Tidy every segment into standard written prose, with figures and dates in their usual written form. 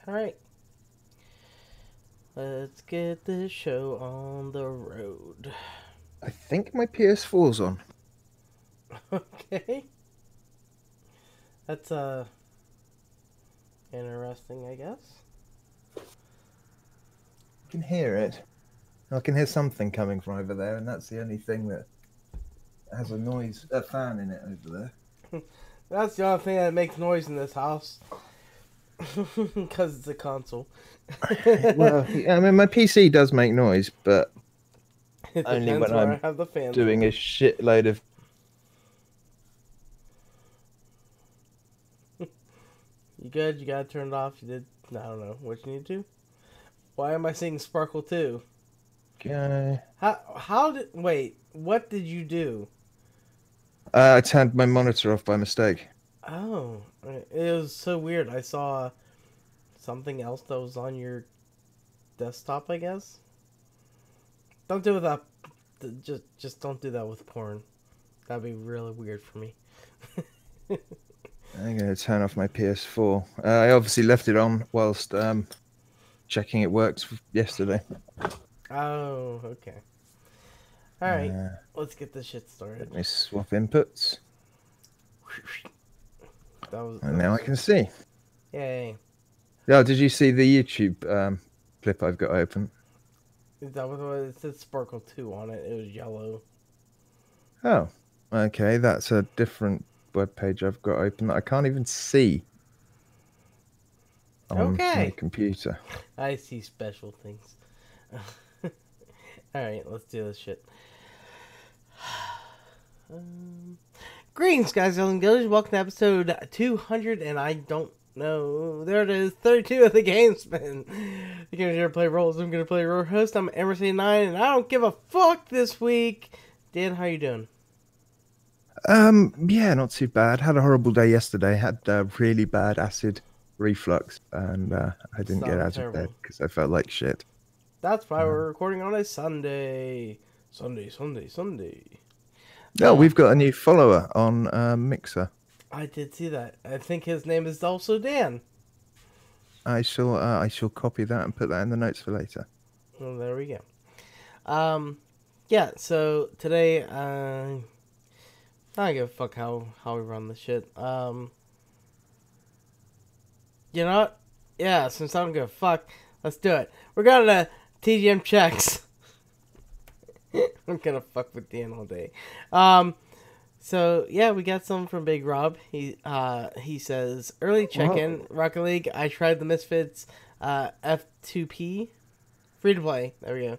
Alright, let's get this show on the road. I think my PS4's on. Okay. That's, interesting, I guess. I can hear it. I can hear something coming from over there, and that's the only thing that has a fan in it over That's the only thing that makes noise in this house. Because it's a console. there. Well, I mean, my PC does make noise, but It only depends when where I I'm have the fans doing on. a shitload of. You good? You gotta turn it off? You did? I don't know. What you need to? Why am I seeing Sparkle 2? Okay. How did... Wait, what did you do? I turned my monitor off by mistake. Oh, it was so weird. I saw something else that was on your desktop, I guess. Don't do that. Just don't do that with porn. That'd be really weird for me. I'm going to turn off my PS4. I obviously left it on whilst checking it worked yesterday. Oh, okay. All right, Uh, let's get this shit started. Let me swap inputs, and That now I was can see. yay. Yeah, did you see the YouTube clip I've got open? Is that what it was? It said Sparkle 2 on it. It was yellow. Oh, okay, that's a different web page I've got open that I can't even see on my Okay. computer. I see special things. Alright, let's do this shit. Greetings, guys, girls, and girls. Welcome to episode 200, and I don't know. There it is, 32 of the Gamesmen. You're going to play roles. I'm going to play your host. I'm Emerson9, and I don't give a fuck this week. Dan, how you doing? Yeah, not too bad. Had a horrible day yesterday. Had really bad acid reflux, and I didn't get Sounds out terrible. of bed because I felt like shit. That's why we're recording on a Sunday. Sunday. No, we've got a new follower on Mixer. I did see that. I think his name is also Dan. I shall copy that and put that in the notes for later. Well, there we go. Yeah, so today, I don't give a fuck how we run this shit. You know what? Yeah, since I don't give a fuck, let's do it. We're going to TGM checks. I'm gonna fuck with Dan all day. So yeah, we got some from Big Rob. He says early check-in Rocket League. I tried the Misfits F2P free to play. There we go.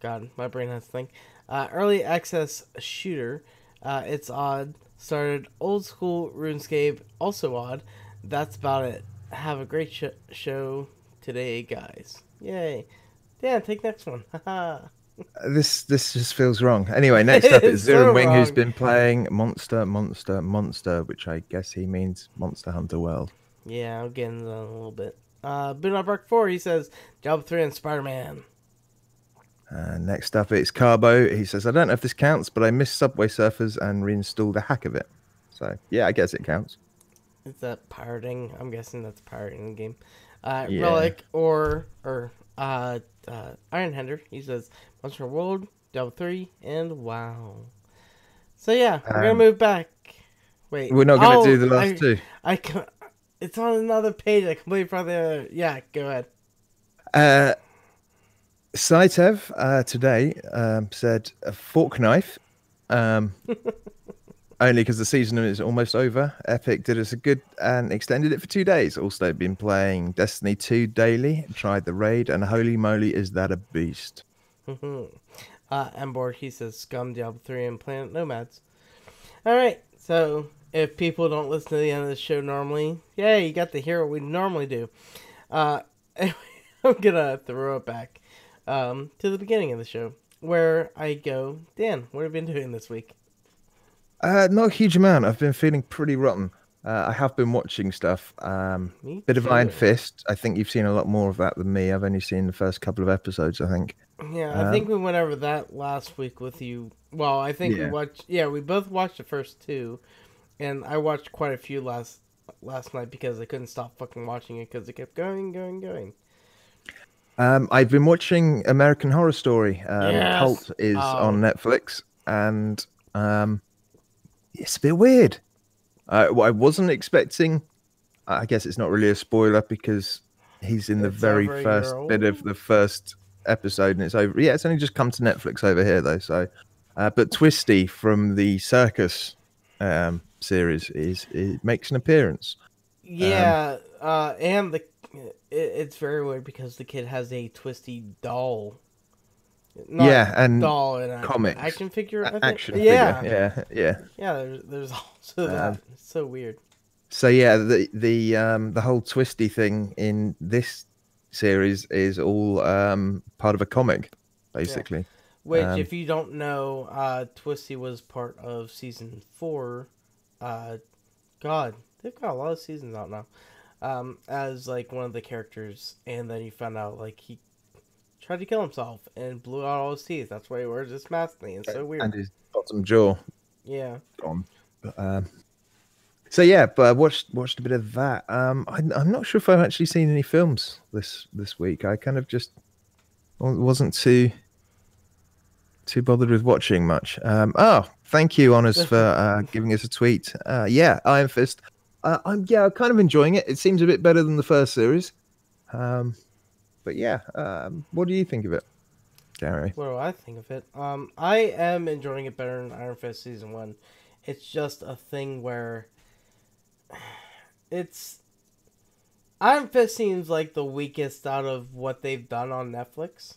God, my brain has to think. Early access shooter. It's odd. Started old school RuneScape. Also odd. That's about it. Have a great show today, guys. Yay. Dan, take next one. Haha. This just feels wrong. Anyway, next up is Zero so Wing, wrong. who's been playing Monster, which I guess he means Monster Hunter World. Yeah, I'm getting that a little bit. Boonot Bark 4, he says, Job 3 and Spider-Man. Next up, it's Carbo. He says, I don't know if this counts, but I missed Subway Surfers and reinstalled a hack of it. So, yeah, I guess it counts. Is that pirating? I'm guessing that's pirating the game. Yeah. Relic or Iron Hander, he says, Monster World, Diablo 3, and WoW. So yeah, we're gonna move back. Wait, We're not going to do the last two. It's on another page. I completely forgot the other. Yeah, go ahead. Saitev today said a fork knife. Only because the season is almost over. Epic did us a good and extended it for 2 days. Also been playing Destiny 2 daily. Tried the raid, and holy moly, is that a beast. Embord, he says Scum, Diablo 3, and Planet Nomads. Alright, so if people don't listen to the end of the show normally, yeah, you got to hear what we normally do. Anyway, I'm gonna throw it back to the beginning of the show, where I go, Dan, what have you been doing this week? Not a huge amount. I've been feeling pretty rotten. I have been watching stuff. Me Bit of too. Iron Fist. I think you've seen a lot more of that than me. I've only seen the first couple of episodes, I think. Yeah, I think we went over that last week with you. Well, I think we watched. Yeah, we both watched the first two, and I watched quite a few last night because I couldn't stop fucking watching it because it kept going. I've been watching American Horror Story. Yes. Cult is Oh, on Netflix, and it's a bit weird. What I wasn't expecting. I guess it's not really a spoiler because he's in the it's very over a year first bit of old. the first episode, and it's over. Yeah, it's only just come to Netflix over here though. So, but Twisty from the Circus series it makes an appearance. Um, Yeah. And it's very weird because the kid has a twisty doll, not yeah, and doll and comics, action figure. I think. action figure. Yeah. Yeah, yeah. Yeah. There's also that. Um, It's so weird. so yeah, the whole Twisty thing in this series is all part of a comic, Yeah. basically. Which, if you don't know, Twisty was part of season 4. Uh, God, they've got a lot of seasons out now. As like one of the characters, and then you found out like he tried to kill himself and blew out all his teeth. That's why he wears this mask thing. It's so weird. And his bottom jaw Yeah. gone. But, so yeah, but I watched a bit of that. I'm not sure if I've actually seen any films this week. I kind of just wasn't too bothered with watching much. Oh, thank you, Honest, for giving us a tweet. Yeah, Iron Fist. I'm kind of enjoying it. It seems a bit better than the first series. But yeah, what do you think of it, Gary? What do I think of it? I am enjoying it better than Iron Fist season 1. It's just a thing where it's Iron Fist seems like the weakest out of what they've done on Netflix.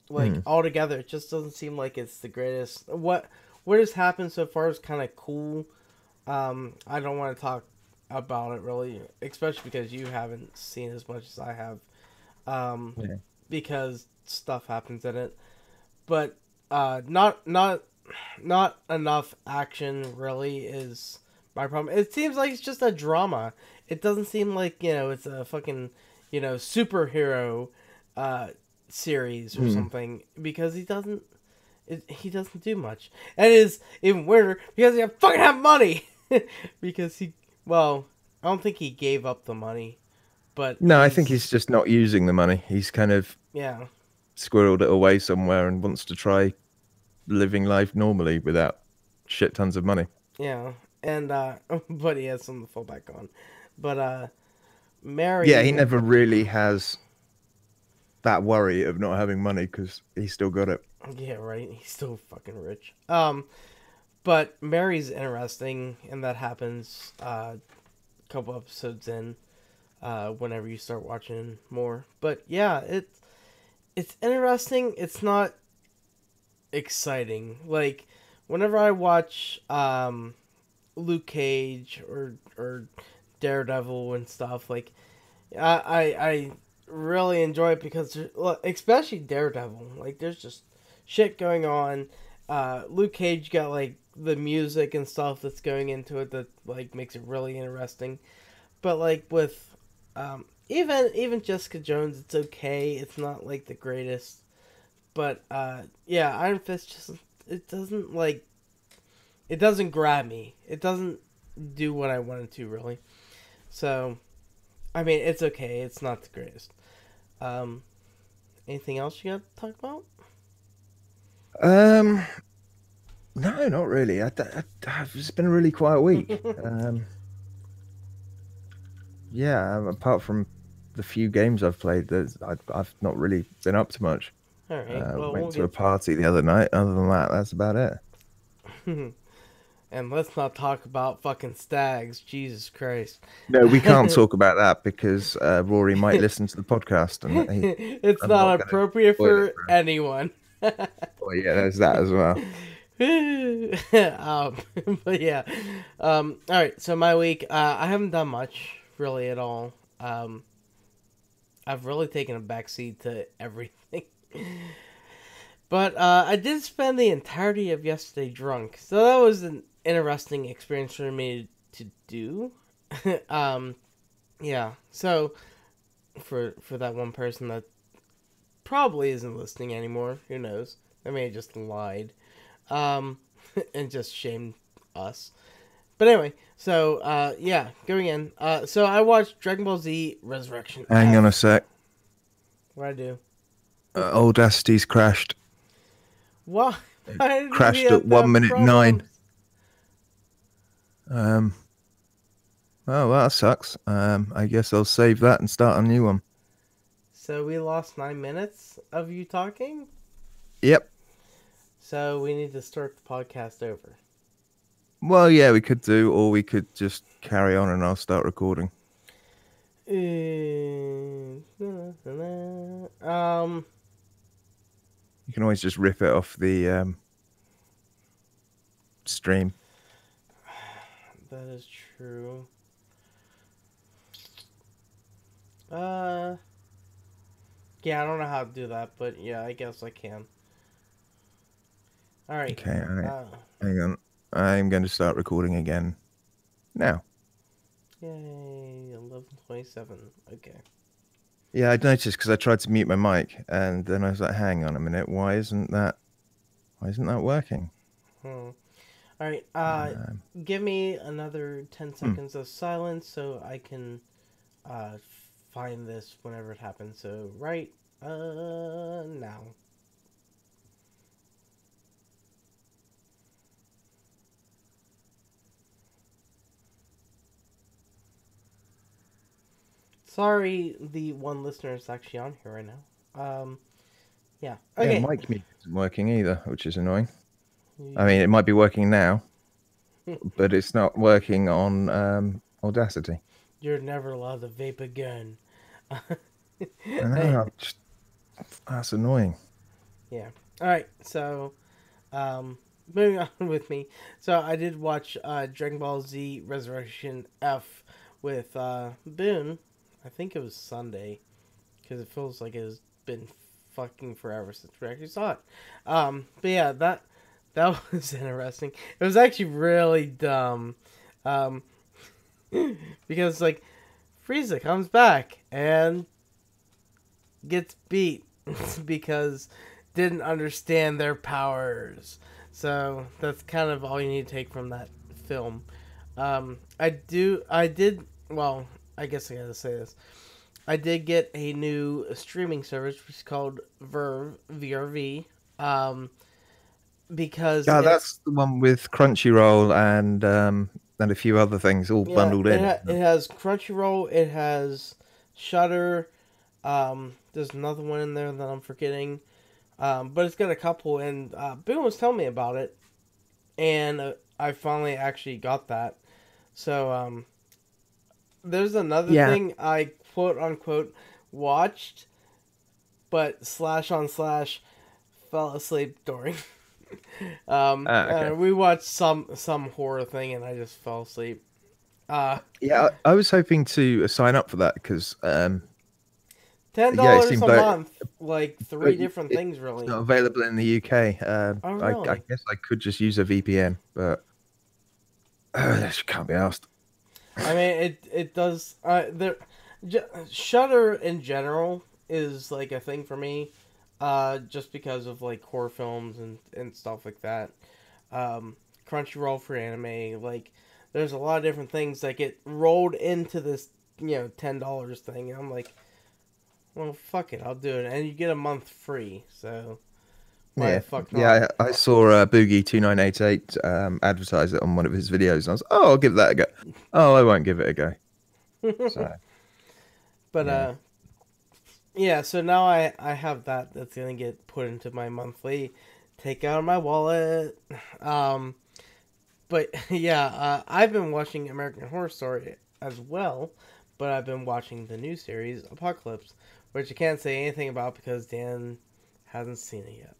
Like altogether, it just doesn't seem like it's the greatest. What has happened so far is kind of cool. I don't want to talk about it really, especially because you haven't seen as much as I have. Yeah. Because stuff happens in it, but not enough action really is my problem. It seems like it's just a drama. It doesn't seem like it's a fucking superhero series or something because he doesn't do much, and it is even weirder because he fucking have money because I don't think he gave up the money, but No, I think he's just not using the money. He's kind of squirreled it away somewhere and wants to try living life normally without shit tons of money. Yeah, and but he has something to fall back on. But Mary. Yeah, he never really has that worry of not having money because he's still got it. Yeah, right. He's still fucking rich. But Mary's interesting, and that happens a couple episodes in. Whenever you start watching more, but yeah, it's interesting. It's not exciting. Like whenever I watch Luke Cage or Daredevil and stuff, like I really enjoy it because especially Daredevil, like there's just shit going on. Luke Cage got like the music and stuff that's going into it that like makes it really interesting. But like with even Jessica Jones, it's okay. It's not like the greatest. But yeah, Iron Fist just it doesn't grab me. It doesn't do what I want it to really. So I mean, it's okay. It's not the greatest. Anything else you got to talk about? No, not really. It's been a really quiet week. Yeah, apart from the few games I've played, I've not really been up to much. All right. Well, went to a party the other night. Other than that, that's about it. And let's not talk about fucking stags. Jesus Christ. No, we can't talk about that because Rory might listen to the podcast, and it's not appropriate for anyone. Well, yeah, there's that as well. But yeah. All right. So my week, I haven't done much really at all. I've really taken a backseat to everything. But I did spend the entirety of yesterday drunk, so that was an interesting experience for me to do. Yeah. So for that one person that probably isn't listening anymore, who knows? I may have just lied, and just shamed us. But anyway, so yeah, going in. So I watched Dragon Ball Z Resurrection. Hang on a sec. What I do? Audacity's crashed. Why? Why did we Crashed have at 1:09. problems? Oh, well, that sucks. I guess I'll save that and start a new one. So we lost 9 minutes of you talking. Yep. So we need to start the podcast over. Well, yeah, we could do, or we could just carry on and I'll start recording. You can always just rip it off the stream. That is true. Yeah, I don't know how to do that, but yeah, I guess I can. All right. Okay, all right. Hang on. I'm going to start recording again now. Yay, 11:27. Okay. Yeah, I noticed because I tried to mute my mic and then I was like, hang on a minute, why isn't that working? All right. Give me another 10 seconds of silence so I can find this whenever it happens. So right now. Sorry, the one listener is actually on here right now. Yeah. Okay. Yeah, mic mute isn't working either, which is annoying. I mean, it might be working now, but it's not working on Audacity. You're never allowed to vape again. I know, that's annoying. Yeah. All right. So, moving on with me. So I did watch Dragon Ball Z Resurrection F with Boone. I think it was Sunday, because it feels like it has been fucking forever since we actually saw it. But yeah, that was interesting. It was actually really dumb, because like Frieza comes back and gets beat because didn't understand their powers. So that's kind of all you need to take from that film. I guess I gotta say this. I did get a new streaming service which is called Verve, VRV. Because that's the one with Crunchyroll and a few other things all bundled in. It has Crunchyroll, it has Shudder. There's another one in there that I'm forgetting. But it's got a couple, and Boone was telling me about it, and I finally actually got that. So there's another thing I quote unquote watched, but // fell asleep during. We watched some horror thing, and I just fell asleep. Yeah, I was hoping to sign up for that because $10 a month, like 3 different things, really. It's not available in the UK. Oh, really? I guess I could just use a VPN, but that can't be asked. I mean, it does. Shudder in general is like a thing for me, just because of like horror films and stuff like that. Crunchyroll for anime, like there's a lot of different things that get rolled into this, $10 thing, and I'm like, well, fuck it, I'll do it, and you get a month free, so why the fuck not? Yeah, I saw Boogie2988 advertise it on one of his videos, and I was, I'll give that a go. Oh, I won't give it a go. So, but so now I have that's gonna get put into my monthly take out of my wallet. But yeah, I've been watching American Horror Story as well, but I've been watching the new series Apocalypse, which I can't say anything about because Dan hasn't seen it yet.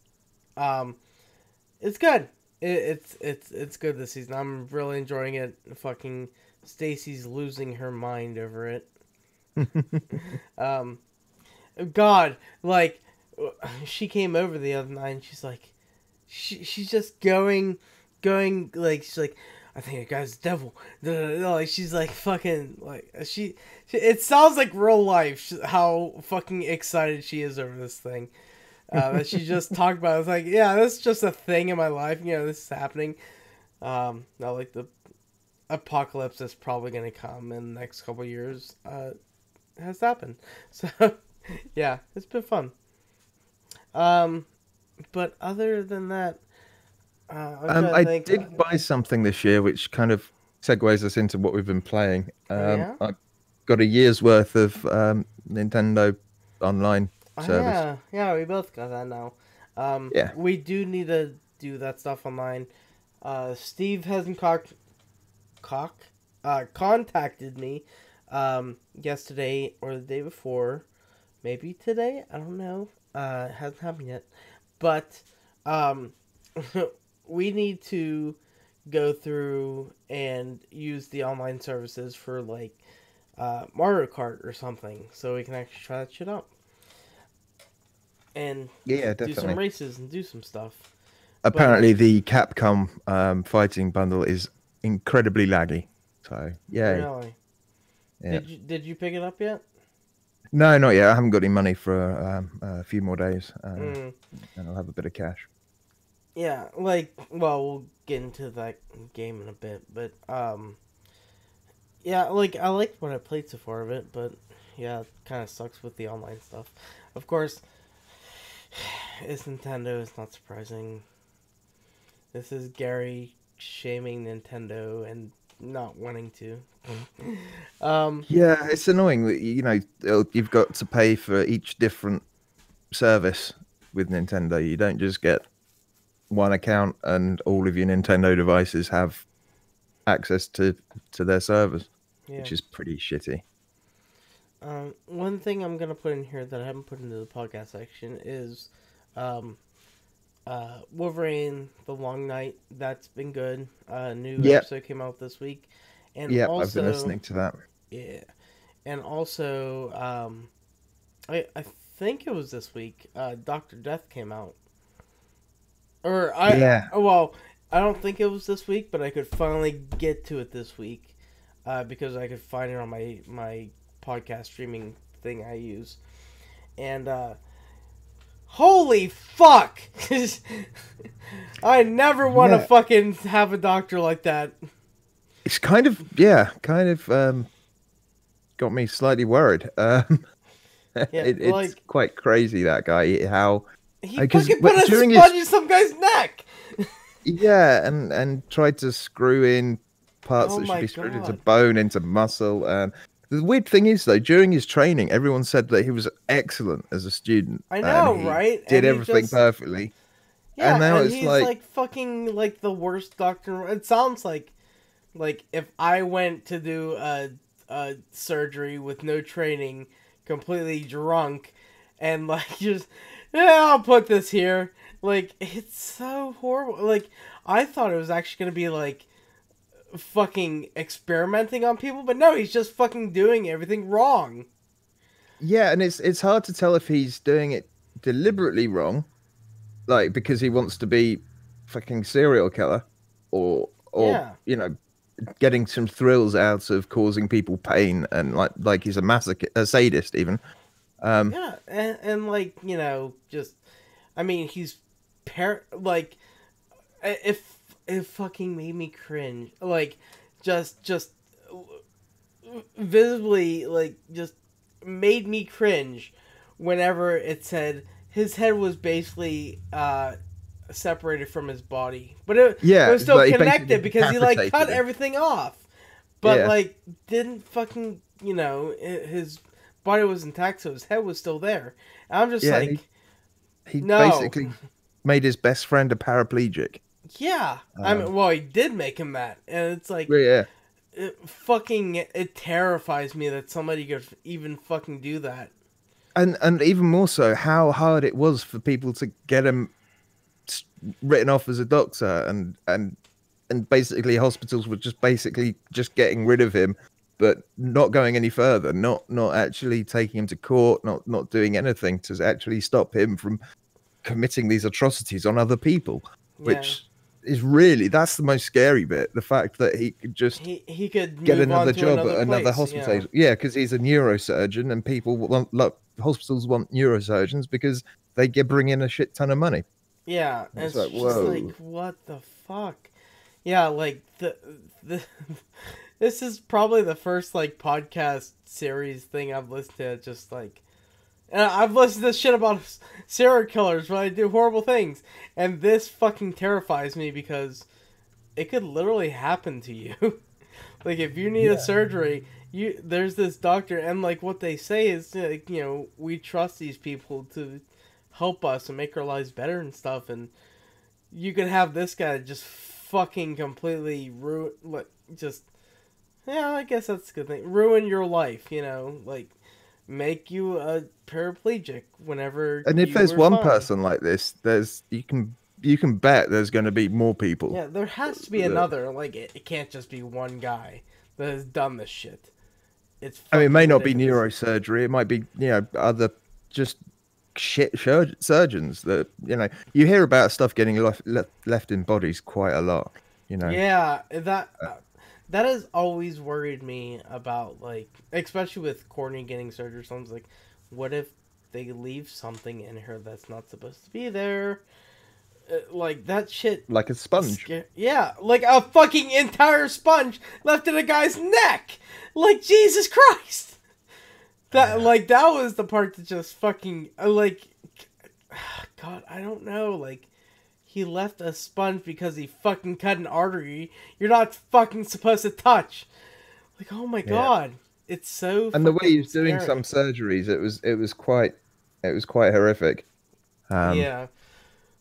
It's good. It's good this season. I'm really enjoying it. Fucking Stacy's losing her mind over it. God, like, she came over the other night and she's like, she's just going, like, she's like, I think that guy's the devil. Like, she's like fucking, like, it sounds like real life how fucking excited she is over this thing. That she just talked about. It's like, yeah, this is just a thing in my life. This is happening. Not like the apocalypse that's probably going to come in the next couple of years has happened. So, yeah, it's been fun. But other than that, I'm trying to I think. did buy something this year, which kind of segues us into what we've been playing. Oh, yeah? I got a year's worth of Nintendo online Oh, service. yeah. Yeah, we both got that now. Yeah, We do need to do that stuff online. Steve hasn't contacted me yesterday or the day before. Maybe today? I don't know. It hasn't happened yet. But um, we need to go through and use the online services for like Mario Kart or something, so we can actually try that shit out and yeah, do some definitely. races and do some stuff. But Apparently, the Capcom fighting bundle is incredibly laggy. So, yay. really, Yeah. did you pick it up yet? No, not yet. I haven't got any money for a few more days, Mm. and I'll have a bit of cash. Yeah, like, well, we'll get into that game in a bit, but yeah, like I liked what I played so far of it, but yeah, it kind of sucks with the online stuff. Of course, it's Nintendo. It's not surprising. This is Gary shaming Nintendo and not wanting to. Yeah, it's annoying that you've got to pay for each different service with Nintendo. You don't just get one account and all of your Nintendo devices have access to their servers, Yeah. which is pretty shitty. One thing I'm gonna put in here that I haven't put into the podcast section is, Wolverine: The Long Night. That's been good. New Yep. episode came out this week, and Yep, also I've been listening to that. yeah, and also I think it was this week. Doctor Death came out, or Yeah. well, I don't think it was this week, but I could finally get to it this week, because I could find it on my podcast streaming thing I use, and holy fuck! I never want to Yeah. fucking have a doctor like that. It's kind of got me slightly worried. Yeah, It's like quite crazy, that guy. How he because fucking put a during sponge in some guy's neck. yeah, and tried to screw in parts Oh that should my be screwed into god! bone, into muscle. And the weird thing is, though, during his training, everyone said that he was excellent as a student. I know, and he right? did And he everything just perfectly. yeah, And now and it's he's like, like fucking like the worst doctor. It sounds like if I went to do a surgery with no training, completely drunk, and like just yeah, I'll put this here. Like it's so horrible. Like I thought it was actually gonna be like fucking experimenting on people, but no, he's just fucking doing everything wrong. yeah, and it's hard to tell if he's doing it deliberately wrong, like because he wants to be fucking serial killer, or Yeah. getting some thrills out of causing people pain, and like he's a masochist, a sadist even. Yeah, and like just I mean, he's like it fucking made me cringe. Like just visibly like just made me cringe whenever it said his head was basically separated from his body, but it Yeah, was still like he connected basically because he like decapitated cut him. everything off, but Yeah, like didn't fucking his body was intact, so his head was still there. And I'm just yeah, like, he no, basically made his best friend a paraplegic. yeah. I mean, well, he did make him that, and it's like, Yeah, it terrifies me that somebody could even fucking do that. and even more so, how hard it was for people to get him written off as a doctor, and basically hospitals were just getting rid of him, but not going any further, not actually taking him to court, not doing anything to actually stop him from committing these atrocities on other people, Yeah, which is really, that's the most scary bit, the fact that he could just he could get move on another to job another at another place. hospital. Yeah, because he's a neurosurgeon, and people want, like, hospitals want neurosurgeons because bring in a shit ton of money. Yeah, and It's it's like, just whoa. like, what the fuck? Yeah, like the this is probably the first like podcast series thing I've listened to. Just like, and I've listened to shit about serial killers when I do horrible things, and this fucking terrifies me because it could literally happen to you. Like if you need a surgery, there's this doctor, and like what they say is, like, we trust these people to help us and make our lives better and stuff, and you could have this guy just fucking completely ruin, like, just, yeah, I guess that's a good thing. Ruin your life, like make you a paraplegic whenever And if you there's were one fine. person like this, you can bet there's going to be more people. Yeah, there has to be that- another. Like it can't just be one guy that has done this shit. It's I mean, it fucking may not be ridiculous. neurosurgery. It might be, other just shit surgeons that, you hear about stuff getting left in bodies quite a lot, Yeah, that has always worried me about, like, especially with Courtney getting surgery. Someone's like, what if they leave something in her that's not supposed to be there? Like that shit. like a sponge. Yeah, like a fucking entire sponge left in a guy's neck. Like Jesus Christ. That was the part that just fucking like. God, I don't know. Like, he left a sponge because he fucking cut an artery you're not fucking supposed to touch. Like, oh my god, it's so. And the way fucking he's doing scary. some surgeries, it was quite horrific. Yeah.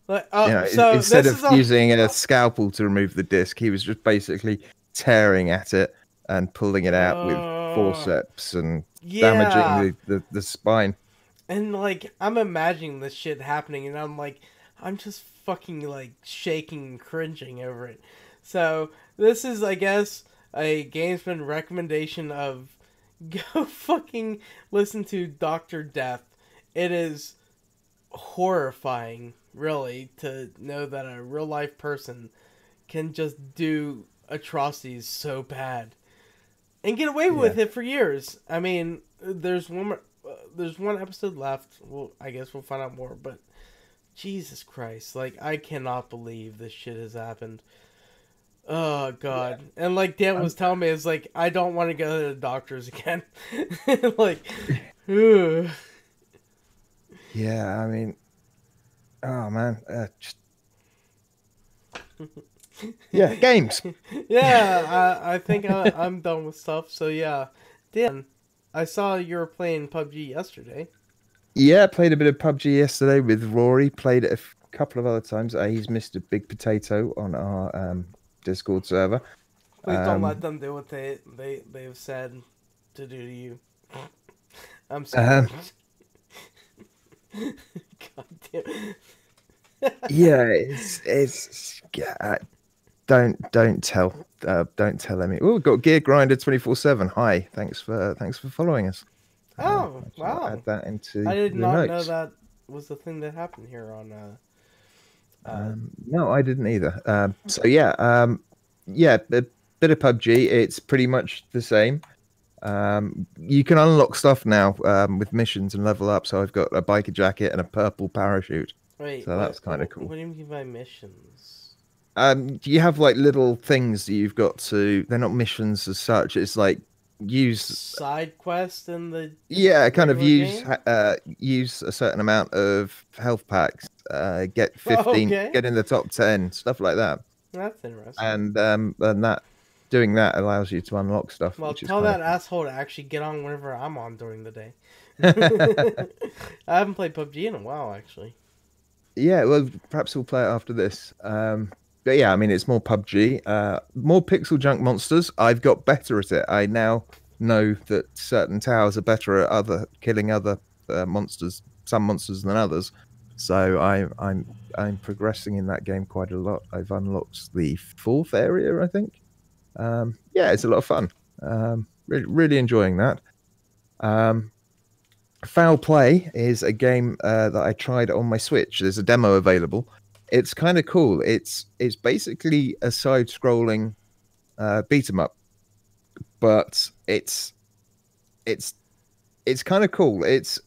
Like, Instead this of is a. using a scalpel to remove the disc, he was just basically tearing at it and pulling it out with forceps and damaging Yeah. the spine. And like, I'm imagining this shit happening, and I'm just fucking like shaking and cringing over it. So this is, I guess, a Gamesman recommendation of go fucking listen to Doctor Death. It is horrifying, really, to know that a real life person can just do atrocities so bad and get away with it for years. I mean, there's one episode left. Well, I guess we'll find out more. But Jesus Christ, like, I cannot believe this shit has happened. Oh God! And like Dan was telling me, it's like I don't want to go to the doctors again. Like, ugh. Yeah, I mean, oh man, yeah, games. Yeah, I think I'm done with stuff. So yeah, Dan, I saw you were playing PUBG yesterday. Yeah, played a bit of PUBG yesterday with Rory. Played it a couple of other times. He's Mr. Big Potato on our Discord server. Please don't let them do what they've said to do to you. I'm sorry. God damn. Yeah, it's yeah, don't tell any. Oh, we've got Gear Grinder 24/7. Hi, thanks for following us. Oh, I'll wow! add that into I did the not know notes. that was the thing that happened here on. No, I didn't either. So yeah, yeah, a bit of PUBG. It's pretty much the same. You can unlock stuff now with missions and level up. So I've got a biker jacket and a purple parachute. Wait, So that's kind of cool. What do you mean by missions? You have like little things that you've got to. They're not missions as such. It's like use Side quest in the kind of regular game? use a certain amount of health packs. Get 15. Okay. Get in the top 10. Stuff like that. That's interesting. And that doing that allows you to unlock stuff. Well, which is tell kind that asshole to actually get on whenever I'm on during the day. I haven't played PUBG in a while, actually. Yeah, well, perhaps we'll play it after this. But yeah, I mean, it's more PUBG, more pixel junk monsters. I've got better at it. I now know that certain towers are better at killing other monsters, some monsters than others. So I'm progressing in that game quite a lot. I've unlocked the 4th area, I think. Yeah, it's a lot of fun. Really enjoying that. Foul Play is a game that I tried on my Switch. There's a demo available. It's kind of cool. It's basically a side-scrolling beat 'em up, but it's kind of cool. It's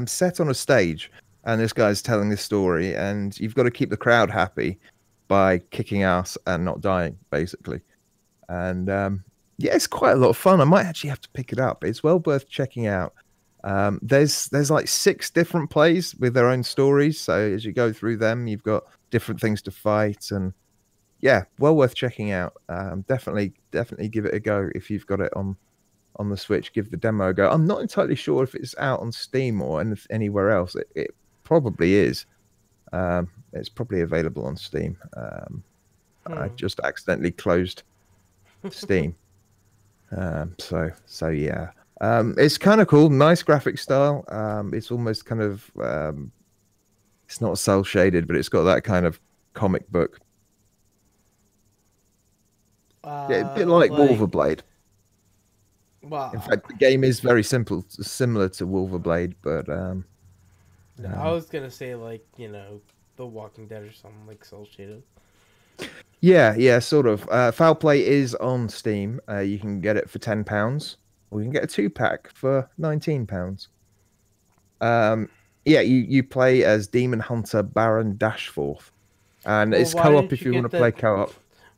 set on a stage, and this guy's telling this story, and you've got to keep the crowd happy. by kicking ass and not dying, basically. And yeah, it's quite a lot of fun. I might actually have to pick it up. It's well worth checking out. There's like 6 different plays with their own stories. So as you go through them, you've got different things to fight, and yeah, well worth checking out. Definitely give it a go if you've got it on the Switch. Give the demo a go. I'm not entirely sure if it's out on Steam or anywhere else. It probably is. It's probably available on Steam. I just accidentally closed Steam. So yeah. It's kind of cool, nice graphic style. It's almost kind of it's not cel shaded, but it's got that kind of comic book. Yeah, a bit like Wolverblade. Well, In fact, the game is very simple, similar to Wolverblade, but I was gonna say like The Walking Dead or something like cel shaded. yeah, sort of. Foul Play is on Steam. You can get it for £10, or you can get a 2-pack for £19. Yeah, you play as Demon Hunter Baron Dashforth, and Well, it's why co-op didn't if you you want get to play the co-op.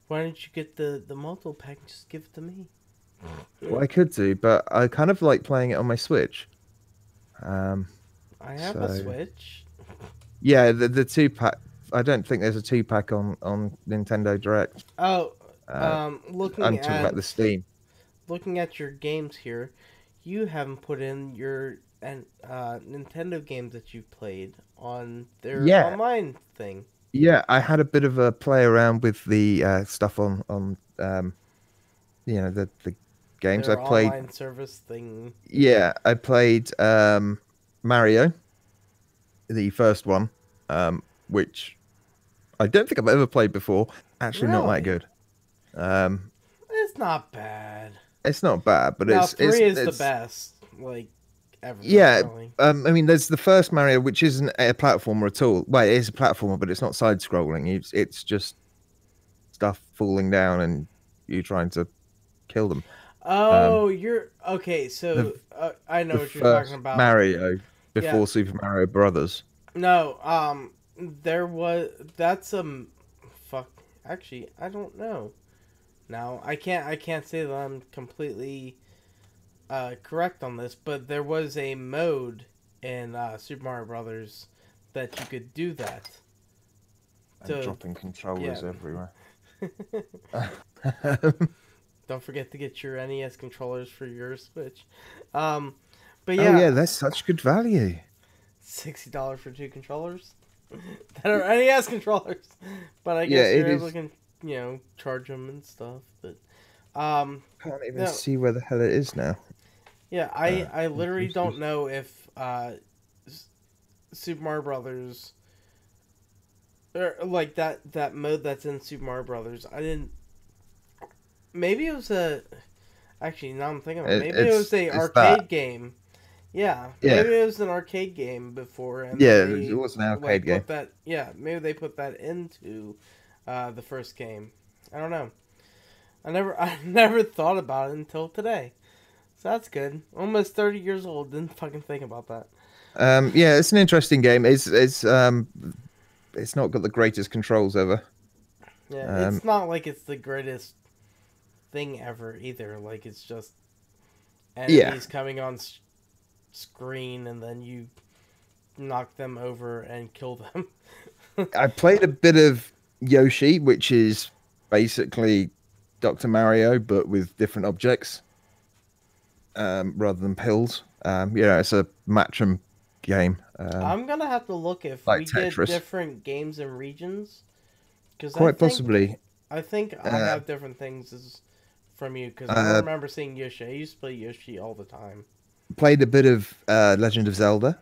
Why didn't you get the multiple pack and just give it to me? Well, I could do, but I kind of like playing it on my Switch. I have a So Switch. yeah, the 2-pack. I don't think there's a 2-pack on Nintendo Direct. Oh, Uh, looking I'm talking at about the Steam. your games here, you haven't put in your Nintendo games that you've played on their Yeah, online thing. yeah. I had a bit of a play around with the stuff on the games I Their played. online service thing. Yeah, I played Mario, the first one, which I don't think I've ever played before. Actually, not that Really? good. Um, It's not bad. it's not bad, but Now it's three is the it's best, like ever. yeah. Really. I mean, there's the first Mario, which isn't a platformer at all. Well, it is a platformer, but it's not side scrolling. It's just stuff falling down and you trying to kill them. Um, Oh, you're okay. So the I know the what you're talking first about. Mario Yeah. before Super Mario Brothers. No. There was that's fuck. Actually, I don't know. Now I can't say that I'm completely correct on this, but there was a mode in Super Mario Brothers that you could do that. And To dropping controllers yeah. everywhere. Don't forget to get your NES controllers for your Switch. But Oh yeah, yeah, that's such good value. $60 for 2 controllers that are NES controllers. But I Yeah, guess you're it able is. to, charge them and stuff. But um, Can't even no, see where the hell it is now. yeah, I literally Boosters. don't know if Super Mario Brothers or like that mode that's in Super Mario Brothers. I didn't. Maybe it was a. Actually, now I'm thinking about it. Maybe it was a It's that. arcade game. Yeah, Yeah, maybe it was an arcade game before, and then yeah. It they was an arcade like game. put that. Yeah, maybe they put that into the first game. I don't know. I never thought about it until today. So that's good. Almost 30 years old. Didn't fucking think about that. Yeah, it's an interesting game. It's not got the greatest controls ever. Yeah, Um, it's not like it's the greatest thing ever either. Like it's just yeah. enemies coming on screen, and then you knock them over and kill them. I played a bit of Yoshi, which is basically Dr. Mario, but with different objects rather than pills. It's a match'em game, I'm gonna have to look if like we get Tetris. different games and regions, because Quite possibly. I think I Uh, have different things from you. Because I uh, remember seeing Yoshi. I used to play Yoshi all the time. Played a bit of Legend of Zelda,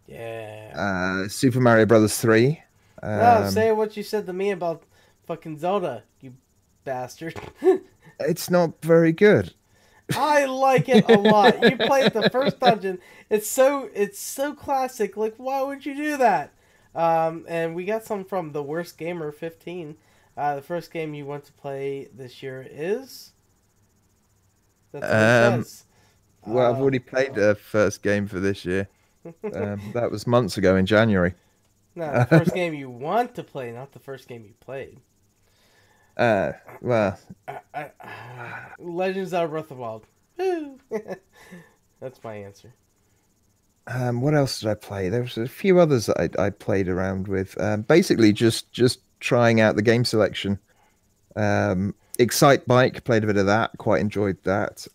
Yeah. Super Mario Brothers 3. No, Um, say what you said to me about fucking Zelda, you bastard. it's not very good. I like it a lot. You played the first dungeon. It's so classic. Like, why would you do that? And we got some from the Worst Gamer 15. The first game you want to play this year is. That's what it Um, says. well, I've already played the first game for this year. That was months ago in January. No, the first game you want to play, not the first game you played. Well, Legends of Zelda Breath of the Wild. Woo! That's my answer. what else did I play? There was a few others that I played around with. Basically, just trying out the game selection. Excite Bike, played a bit of that. Quite enjoyed that.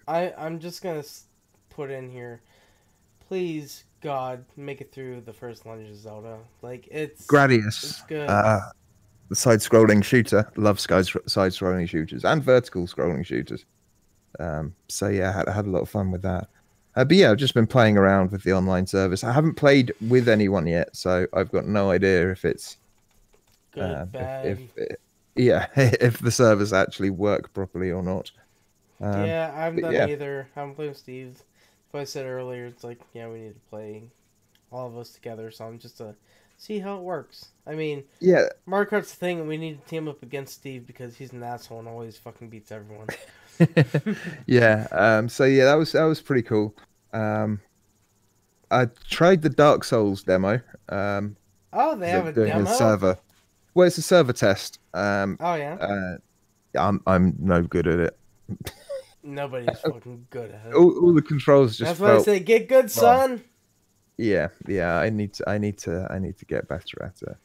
I'm just gonna put in here. Please, God, make it through the first Legend of Zelda. Like it's Gradius, good. the side-scrolling shooter. Love side-scrolling shooters and vertical scrolling shooters. So yeah, I had a lot of fun with that. But yeah, I've just been playing around with the online service. I haven't played with anyone yet, so I've got no idea if it's Good, if bad. yeah, if the servers actually work properly or not. Yeah, I haven't But done yeah, either. I haven't played with Steve. But I said earlier, it's like, yeah, we need to play all of us together. So I'm just to see how it works. I mean, yeah, Mario Kart's the thing, and we need to team up against Steve because he's an asshole and always fucking beats everyone. yeah. So yeah, that was pretty cool. Um, I tried the Dark Souls demo. Oh, they have a Doing a demo? server. Well, it's a server test. Oh, yeah? Uh, I'm no good at it. Nobody's fucking good at it. All the controls just That's why I felt say, get good, wrong. son! Yeah, yeah. I need to get better at it.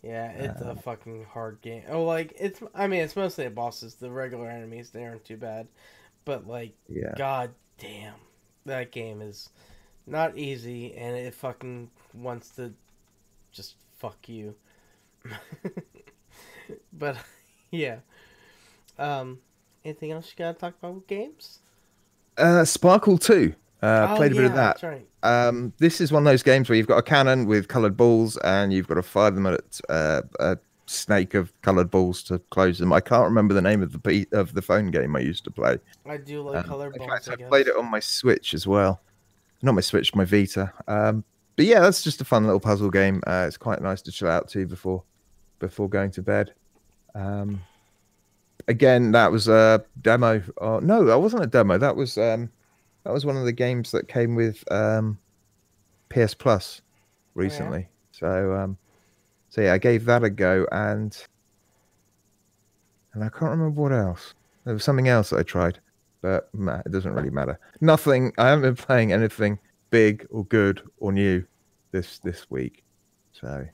Yeah, it's a Uh, fucking hard game. Oh, like, I mean, it's mostly the bosses. The regular enemies, they aren't too bad. But, like, yeah, god damn. That game is not easy, and it fucking wants to just fuck you. But, yeah. Um, anything else you gotta talk about with games? Sparkle 2. Oh, Played a bit of yeah, that. that's right. This is one of those games where you've got a cannon with coloured balls, and you've got to fire them at a snake of coloured balls to close them. I can't remember the name of the phone game I used to play. I do like color In balls, fact, I I played guess. it on my Switch as well. Not my Switch, my Vita. But yeah, that's just a fun little puzzle game. It's quite nice to chill out to before going to bed. Um, Again, that was a demo. Oh, no, that wasn't a demo. That was one of the games that came with PS Plus Oh, yeah? recently. So yeah, I gave that a go, and I can't remember what else. There was something else that I tried, but it doesn't really matter. Nothing. I haven't been playing anything big or good or new this week. So,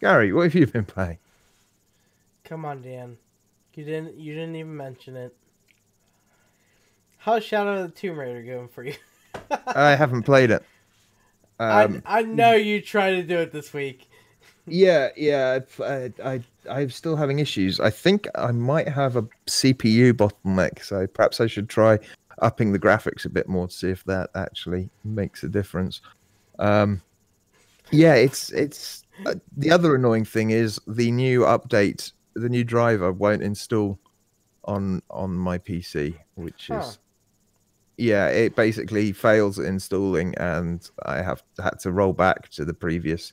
Gary, what have you been playing? Come on, Dan. You didn't even mention it. How's Shadow of the Tomb Raider going for you? I haven't played it. I know you tried to do it this week. Yeah, yeah. I'm still having issues. I think I might have a CPU bottleneck, so perhaps I should try upping the graphics a bit more to see if that actually makes a difference. Um, yeah, it's the other annoying thing is the new update, the new driver won't install on my PC, which Huh. is yeah, it basically fails at installing, and I have had to roll back to the previous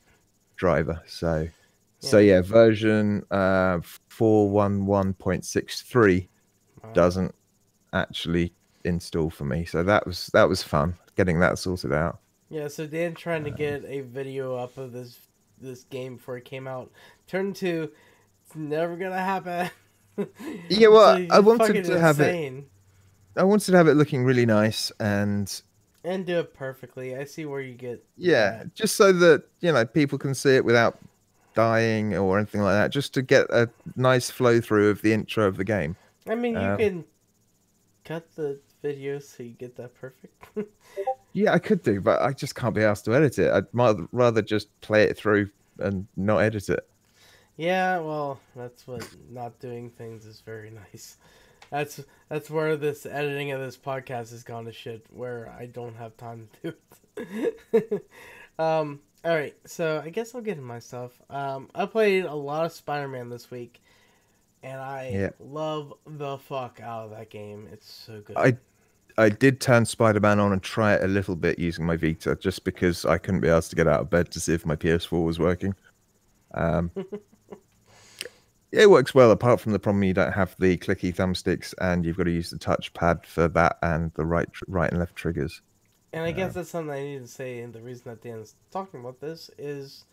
driver. So Yeah. yeah, version 411.63 Wow. doesn't actually install for me. So that was fun getting that sorted out. Yeah, so Dan trying to get a video up of this game before it came out turned to it's never gonna happen. Yeah, So well, I he's wanted fucking to have it. insane. I wanted to have it looking really nice, and And do it perfectly. I see where you get yeah, that. just so that people can see it without dying or anything like that. Just to get a nice flow through of the intro of the game. I mean, you Um, can cut the video so you get that perfect. Yeah, I could do, but I just can't be asked to edit it. I'd rather just play it through and not edit it. Yeah, well, that's what not doing things is very nice. That's that's where this editing of this podcast has gone to shit. Where I don't have time to do it. All right, so I guess I'll get to my stuff. I played a lot of Spider-Man this week, and I Yeah, love the fuck out of that game. It's so good. I I did turn Spider-Man on and try it a little bit using my Vita, just because I couldn't be asked to get out of bed to see if my PS4 was working. Um, it works well, apart from the problem you don't have the clicky thumbsticks, and you've got to use the touchpad for that and the right and left triggers. And I guess Um, that's something I need to say. And the reason that Dan's talking about this is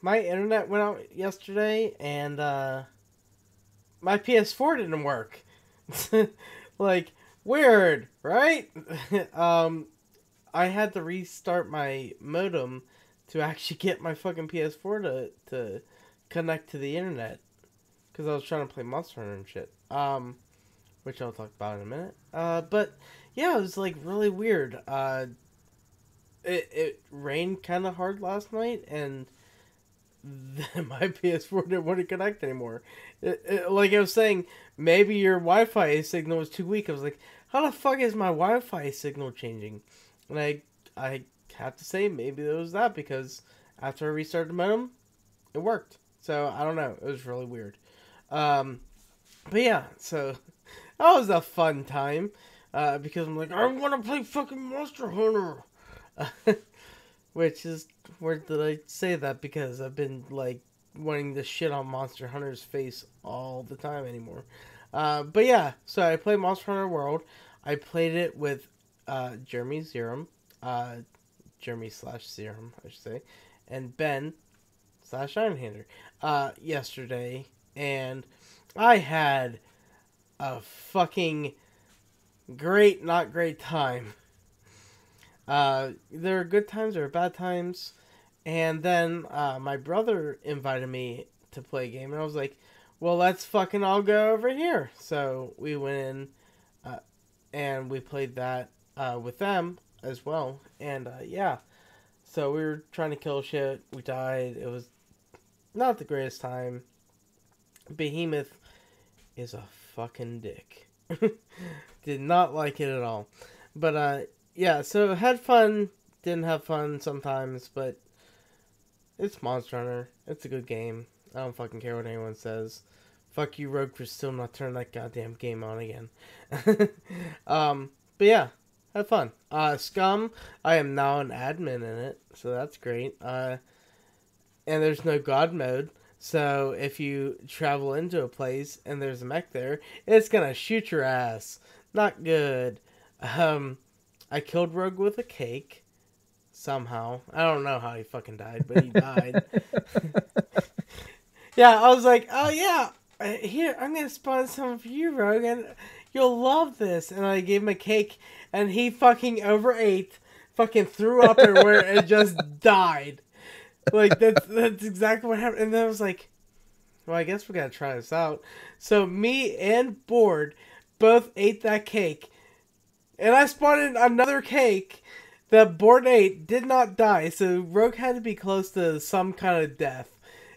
my internet went out yesterday, and my PS4 didn't work. Like, weird, right? I had to restart my modem to actually get my fucking PS4 to connect to the internet, because I was trying to play Monster Hunter and shit. Which I'll talk about in a minute. But yeah, it was like really weird. It rained kind of hard last night, and my PS4 didn't want to connect anymore. Like I was saying, maybe your Wi-Fi signal was too weak. I was like, how the fuck is my Wi-Fi signal changing? And I have to say, maybe it was that, because after I restarted the modem, it worked. So I don't know. It was really weird. But yeah, so that was a fun time. Because I'm like, I want to play fucking Monster Hunter. Which is, where did I say that? Because I've been like wanting to shit on Monster Hunter's face all the time anymore. But yeah, so I played Monster Hunter World. I played it with Jeremy Zerum, Jeremy/Serum, I should say, and Ben/Ironhander yesterday, and I had a fucking great, not great time. There are good times, there are bad times, and then my brother invited me to play a game, and I was like, well, let's fucking all go over here. So we went in, and we played that with them as well, and yeah, so we were trying to kill shit, we died, it was not the greatest time. Behemoth is a fucking dick. Did not like it at all. But yeah, so had fun, didn't have fun sometimes, but it's Monster Hunter. It's a good game. I don't fucking care what anyone says. Fuck you, Rogue, for still not turning that goddamn game on again. But yeah, had fun. Scum, I am now an admin in it, so that's great. And there's no god mode, so if you travel into a place and there's a mech there, it's gonna shoot your ass. Not good. I killed Rogue with a cake. Somehow. I don't know how he fucking died, but he died. Yeah, I was like, oh yeah, here, I'm gonna spawn some for you, Rogue, and you'll love this. And I gave him a cake, and he fucking overate, fucking threw up everywhere, and just died. Like, that's exactly what happened. And then I was like, well, I guess we gotta try this out. So me and Board both ate that cake. And I spawned in another cake that Board ate, did not die. So Rogue had to be close to some kind of death.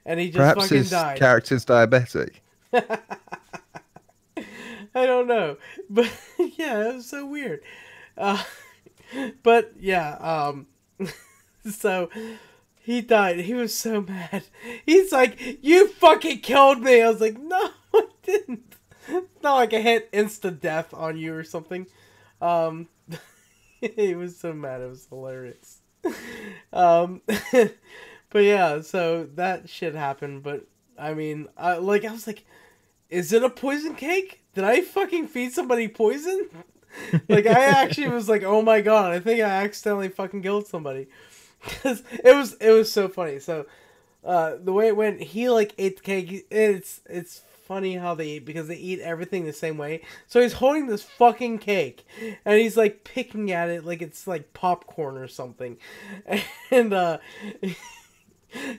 And he just Perhaps fucking his died. character's diabetic. I don't know. But yeah, it was so weird. But yeah, so he died. He was so mad. He's like, you fucking killed me. I was like, no, I didn't. It's not like I hit insta death on you or something. He was so mad. It was hilarious. But yeah, so that shit happened. But I mean, I was like, is it a poison cake? Did I fucking feed somebody poison? Like, I actually was like, oh my god, I think I accidentally fucking killed somebody. Because it was so funny. So, the way it went, he like ate the cake. It's funny how they eat, because they eat everything the same way. So he's holding this fucking cake, and he's like picking at it like it's like popcorn or something. And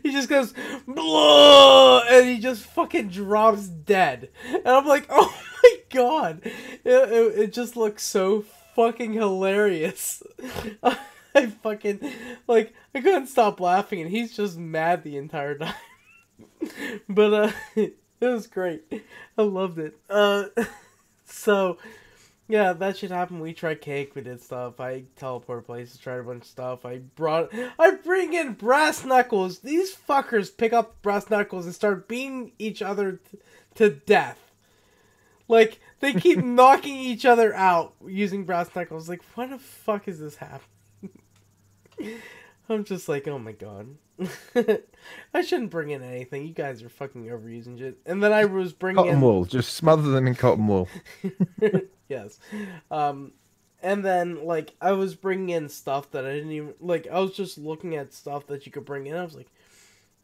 he just goes, blah, and he just fucking drops dead. And I'm like, oh my god. It just looks so fucking hilarious. I fucking, like, I couldn't stop laughing, and he's just mad the entire time. But, it was great. I loved it. So, yeah, that shit happened. We tried cake, we did stuff. I teleported places, tried a bunch of stuff. I bring in brass knuckles. These fuckers pick up brass knuckles and start beating each other to death. Like, they keep knocking each other out using brass knuckles. Like, what the fuck is this happening? I'm just like, oh my god. I shouldn't bring in anything. You guys are fucking overusing shit. And then I was bringing Cotton wool. Just smother them in cotton wool. Yes. And then, like, I was bringing in stuff that I didn't even... Like, I was just looking at stuff that you could bring in. I was like,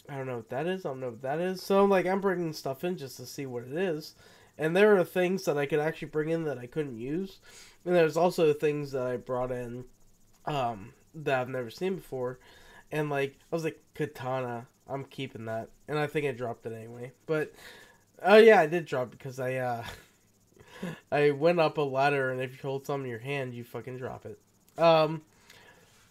I don't know what that is. I don't know what that is. So like I'm bringing stuff in just to see what it is, and there are things that I could actually bring in that I couldn't use, and there's also things that I brought in that I've never seen before, and like I was like katana. I'm keeping that, and I think I dropped it anyway. But oh yeah, I did drop it because I went up a ladder, and if you hold something in your hand, you fucking drop it. But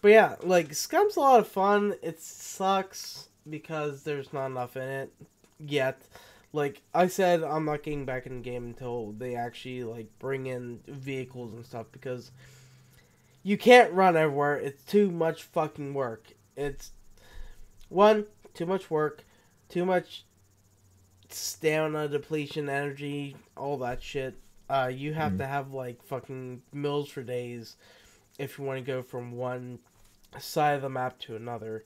yeah, like Scum's a lot of fun. It sucks because there's not enough in it yet. Like I said, I'm not getting back in the game until they actually like bring in vehicles and stuff because you can't run everywhere. It's too much fucking work. It's one, too much work, too much stamina depletion, energy, all that shit. You have to have like fucking mills for days if you want to go from one side of the map to another.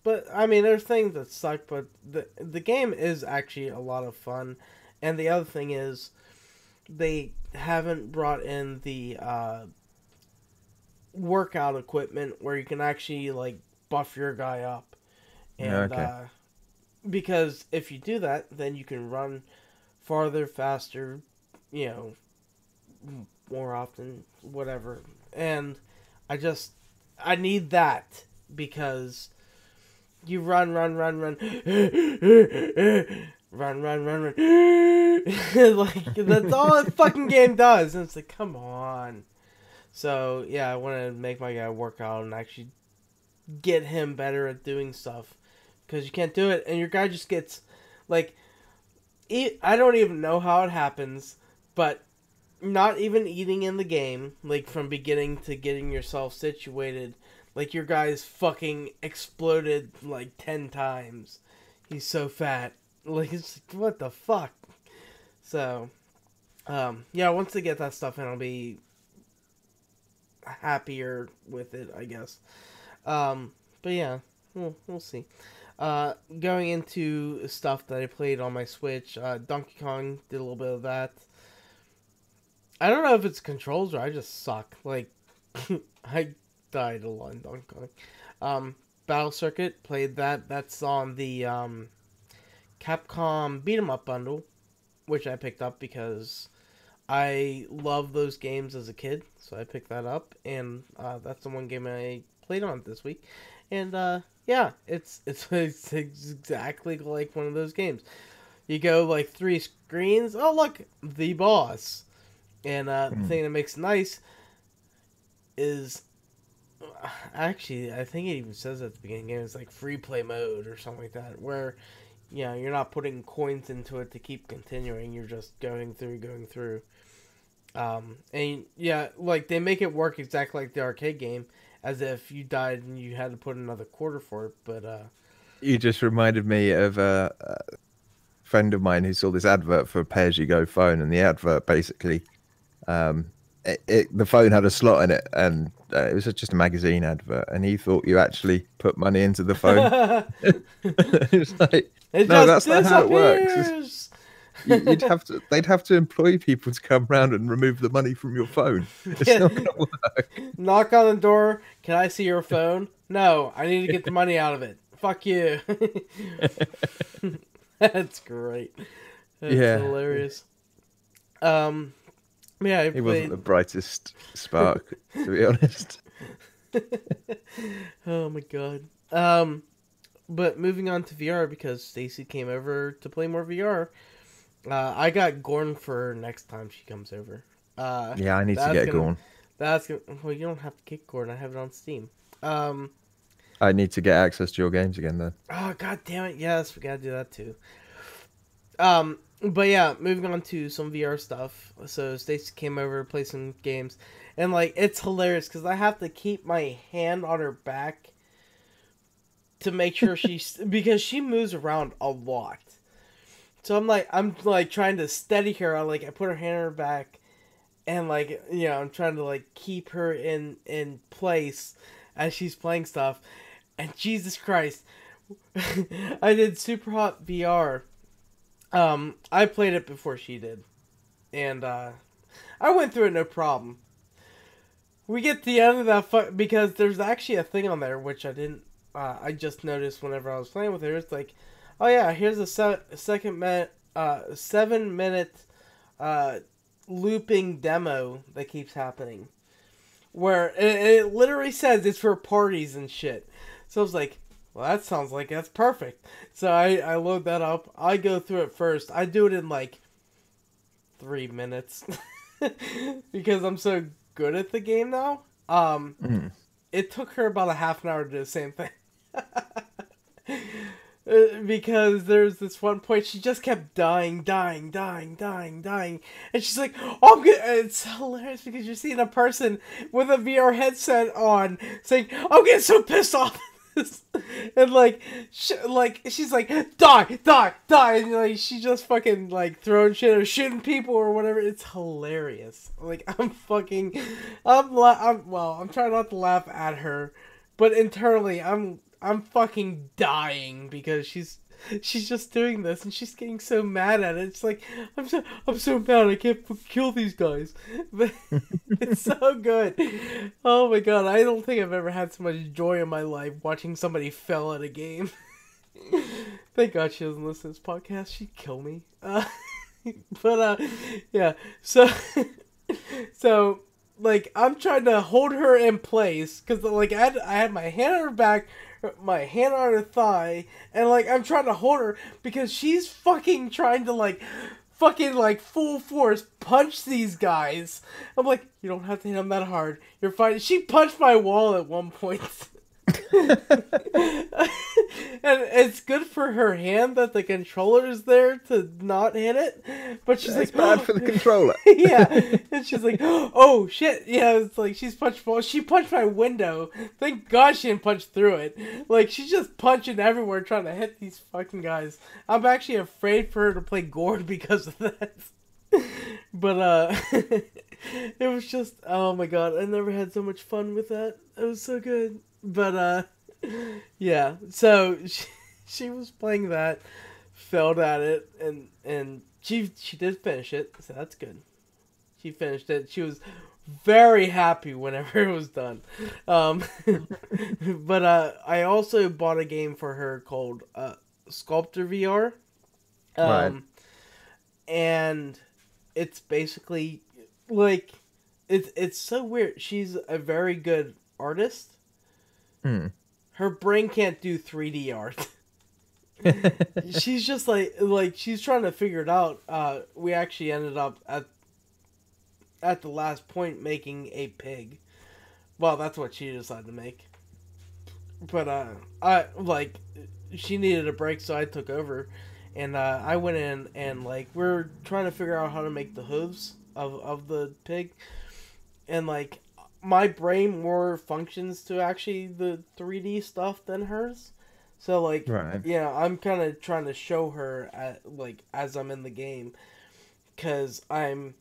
But I mean, there's things that suck, but the game is actually a lot of fun. And the other thing is, they haven't brought in the workout equipment where you can actually like buff your guy up, and because if you do that, then you can run farther, faster, you know, more often, whatever. And I need that because you run, run, run, run, run, run, run, run. Like that's all the fucking game does, and it's like, come on. So yeah, I want to make my guy work out and actually get him better at doing stuff because you can't do it, and your guy just gets like, I don't even know how it happens, but not even eating in the game, like from beginning to getting yourself situated, like your guy's fucking exploded like 10 times. He's so fat. Like, it's like, what the fuck? So, yeah, once they get that stuff in, I'll be happier with it, I guess. But yeah, we'll see. Going into stuff that I played on my Switch, Donkey Kong did a little bit of that. I don't know if it's controls or I just suck. Like, I died a lot in Donkey Kong. Battle Circuit, played that. That's on the Capcom Beat 'em Up bundle, which I picked up because I love those games as a kid. So I picked that up, and that's the one game I played on this week. And yeah, it's exactly like one of those games. You go like 3 screens. Oh look, the boss. And the thing that makes it nice is, actually, I think it even says at the beginning of the game, it's like free play mode or something like that, where, you know, you're not putting coins into it to keep continuing, you're just going through. And yeah, like they make it work exactly like the arcade game, as if you died and you had to put another quarter for it, but You just reminded me of a friend of mine who saw this advert for a pay-as-you-go phone, and the advert basically, the phone had a slot in it, and it was just a magazine advert, and he thought you actually put money into the phone. It's like, it no, just that's not how it works. disappears! They'd have to employ people to come around and remove the money from your phone. It's not going to work. Knock on the door. Can I see your phone? No, I need to get the money out of it. Fuck you. That's great. That's hilarious. Yeah, he wasn't the brightest spark, to be honest. Oh my god. But moving on to VR, because Stacy came over to play more VR. I got Gorn for next time she comes over. Yeah, I need to get Gorn. Well, you don't have to get Gorn. I have it on Steam. I need to get access to your games again, then. Oh, god damn it. Yes, we gotta do that too. But yeah, moving on to some VR stuff. So Stacy came over, played some games, and like it's hilarious because I have to keep my hand on her back to make sure because she moves around a lot. So I'm like trying to steady her. I put her hand on her back, and like, you know, I'm trying to like keep her in place as she's playing stuff. And Jesus Christ, I did Super Hot VR. I played it before she did, and I went through it no problem. We get to the end of that because there's actually a thing on there which I didn't I just noticed whenever I was playing with her, it's like, oh yeah, here's a 7-minute looping demo that keeps happening, where it literally says it's for parties and shit. So I was like, well, that sounds like that's perfect. So I load that up. I go through it first. I do it in like 3 minutes because I'm so good at the game now. It took her about a half an hour to do the same thing. Because there's this one point she just kept dying, and she's like, "Oh, I'm good." It's hilarious because you're seeing a person with a VR headset on saying, "I'm getting so pissed off," and like, she's like, "Die," and like she's just fucking like throwing shit or shooting people or whatever. It's hilarious. Like I'm trying not to laugh at her, but internally I'm fucking dying because she's just doing this and she's getting so mad at it. It's like I'm so mad I can't kill these guys. But it's so good. Oh my god, I don't think I've ever had so much joy in my life watching somebody fail at a game. Thank God she doesn't listen to this podcast. She'd kill me. Yeah. So like I'm trying to hold her in place because like I had my hand on her back, my hand on her thigh, and like I'm trying to hold her because she's fucking trying to like fucking like full force punch these guys. I'm like, you don't have to hit them that hard. You're fine. She punched my wall at one point. And it's good for her hand that the controller is there to not hit it, but she's like, bad for the controller. Yeah, and she's like, oh shit, yeah. It's like she punched my window. Thank God she didn't punch through it. Like she's just punching everywhere trying to hit these fucking guys. I'm actually afraid for her to play Gord because of that. But it was just, oh my god, I never had so much fun with that. It was so good. But yeah, so she was playing that, failed at it, and she did finish it, so that's good. She finished it. She was very happy whenever it was done. But I also bought a game for her called Sculptor VR. Right. And it's basically like it's so weird. She's a very good artist. Her brain can't do 3D art. She's just like she's trying to figure it out. We actually ended up at the last point making a pig. Well, that's what she decided to make. But I like she needed a break, so I took over, and I went in and like we're trying to figure out how to make the hooves of the pig, and like my brain more functions to actually the 3D stuff than hers. So like, right. Yeah, I'm kind of trying to show her as I'm in the game, because I'm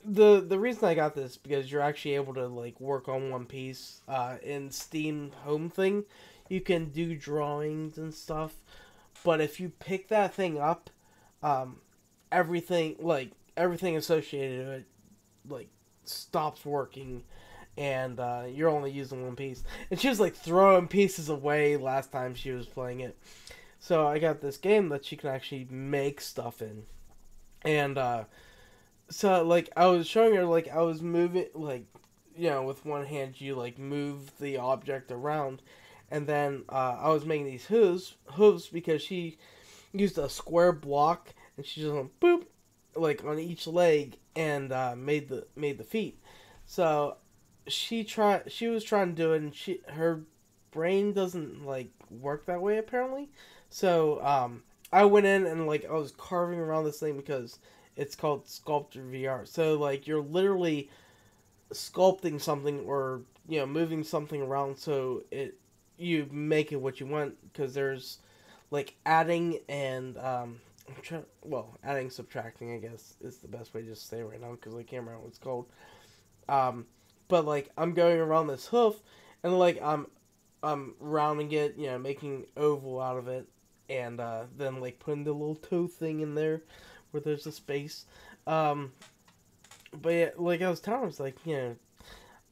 the reason I got this because you're actually able to like work on one piece in Steam Home thing. You can do drawings and stuff, but if you pick that thing up, everything associated with it like stops working, and you're only using one piece. And she was like throwing pieces away last time she was playing it. So I got this game that she can actually make stuff in, and so like I was showing her like I was moving like with one hand you like move the object around, and then I was making these hooves because she used a square block and she just went boop like on each leg and made the feet. So she was trying to do it, and her brain doesn't like work that way apparently. So I went in and like I was carving around this thing because it's called Sculptor VR. So like you're literally sculpting something or moving something around so you make it what you want, because there's like adding and adding, subtracting, I guess is the best way to just say it right now because I can't remember what it's called. But like I'm going around this hoof and like I'm rounding it, making oval out of it, and then like putting the little toe thing in there where there's a space. But yeah, like I was telling her, I was like,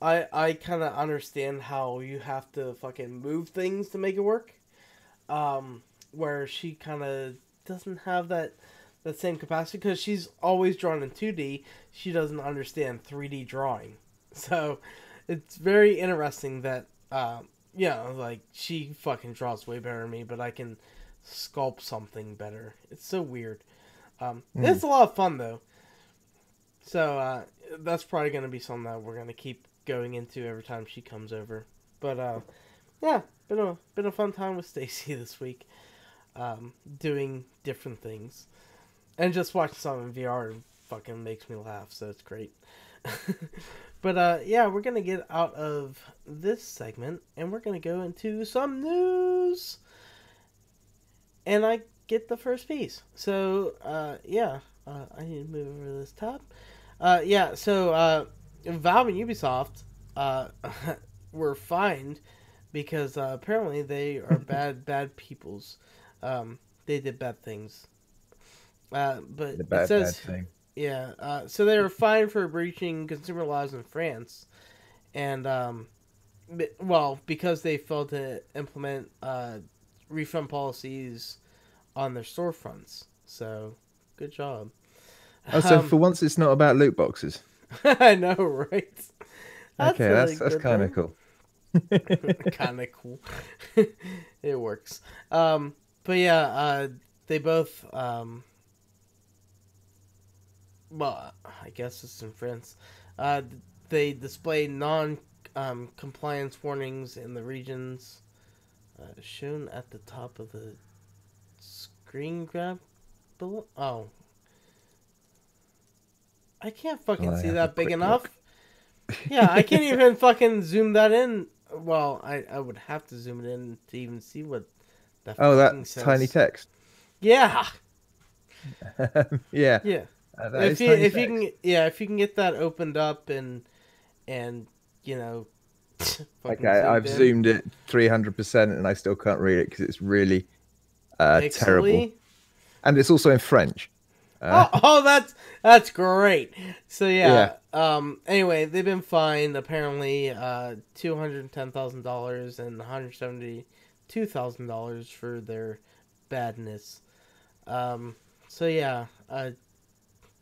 I kind of understand how you have to fucking move things to make it work. Where she kind of doesn't have that same capacity because she's always drawn in 2D. She doesn't understand 3D drawing, so it's very interesting that like she fucking draws way better than me, but I can sculpt something better. It's so weird. It's a lot of fun though. So that's probably gonna be something that we're gonna keep going into every time she comes over. But yeah, been a fun time with Stacy this week, doing different things, and just watching some in VR fucking makes me laugh. So it's great. But yeah, we're gonna get out of this segment and we're gonna go into some news. And I get the first piece. So yeah, I need to move over this tab. Yeah, so Valve and Ubisoft were fined because apparently they are bad peoples. They did bad things. But The it bad says, thing. yeah, so they were fined for breaching consumer laws in France. And, well, because they failed to implement refund policies on their storefronts. So, good job. Oh, so for once, it's not about loot boxes. I know, right? That's Okay, really that's good. kind of cool. Kind of cool. It works. But yeah, they both. Well, I guess it's in France. They display compliance warnings in the regions shown at the top of the screen grab below. Oh, I can't fucking see that big enough. Yeah, I can't even fucking zoom that in. Well, I would have to zoom it in to even see what that fucking that's says. tiny text. Yeah. Yeah. Yeah. That is tiny if text. you can if you can get that opened up and you know fucking Okay, I've in. zoomed it 300% and I still can't read it because it's really terrible. And it's also in French. That's great. So Yeah. anyway, they've been fined apparently $210,000 and $172,000 for their badness. So yeah,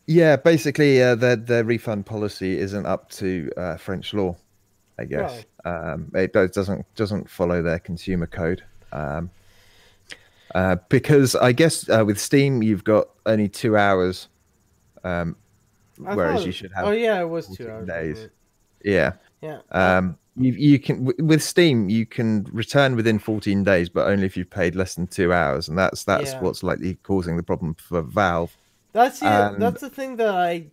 Yeah, basically, their refund policy isn't up to French law, I guess. It doesn't follow their consumer code. Because I guess with Steam you've got only 2 hours, whereas you should have. Oh yeah, it was 14 2 hours. days. Yeah. Yeah. You can with Steam you can return within 14 days, but only if you've paid less than 2 hours, and that's what's likely causing the problem for Valve. That's the thing that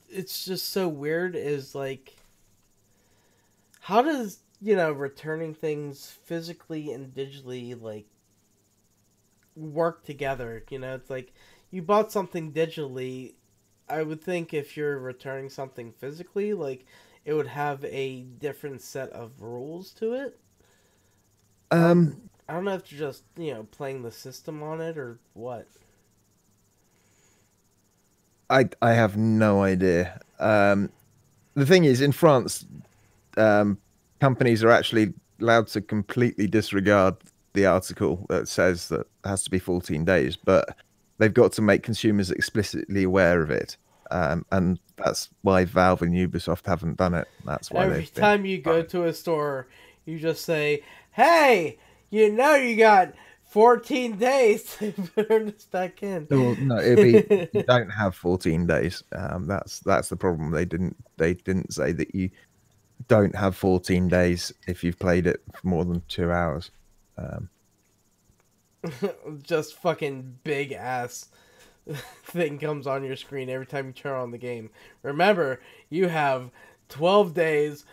it's just so weird is like, how does returning things physically and digitally like work together? It's like you bought something digitally. I would think if you're returning something physically, like it would have a different set of rules to it. I don't know if you're just playing the system on it or what. I have no idea. The thing is, in France, companies are actually allowed to completely disregard the article that says that it has to be 14 days, but they've got to make consumers explicitly aware of it. And that's why Valve and Ubisoft haven't done it. That's why every time you go to a store, you just say, "Hey, you got 14 days to turn this back in." Well, no, it'd be you don't have 14 days. That's the problem. They didn't say that you don't have 14 days if you've played it for more than 2 hours. Just fucking big ass thing comes on your screen every time you turn on the game. Remember, you have 12 days,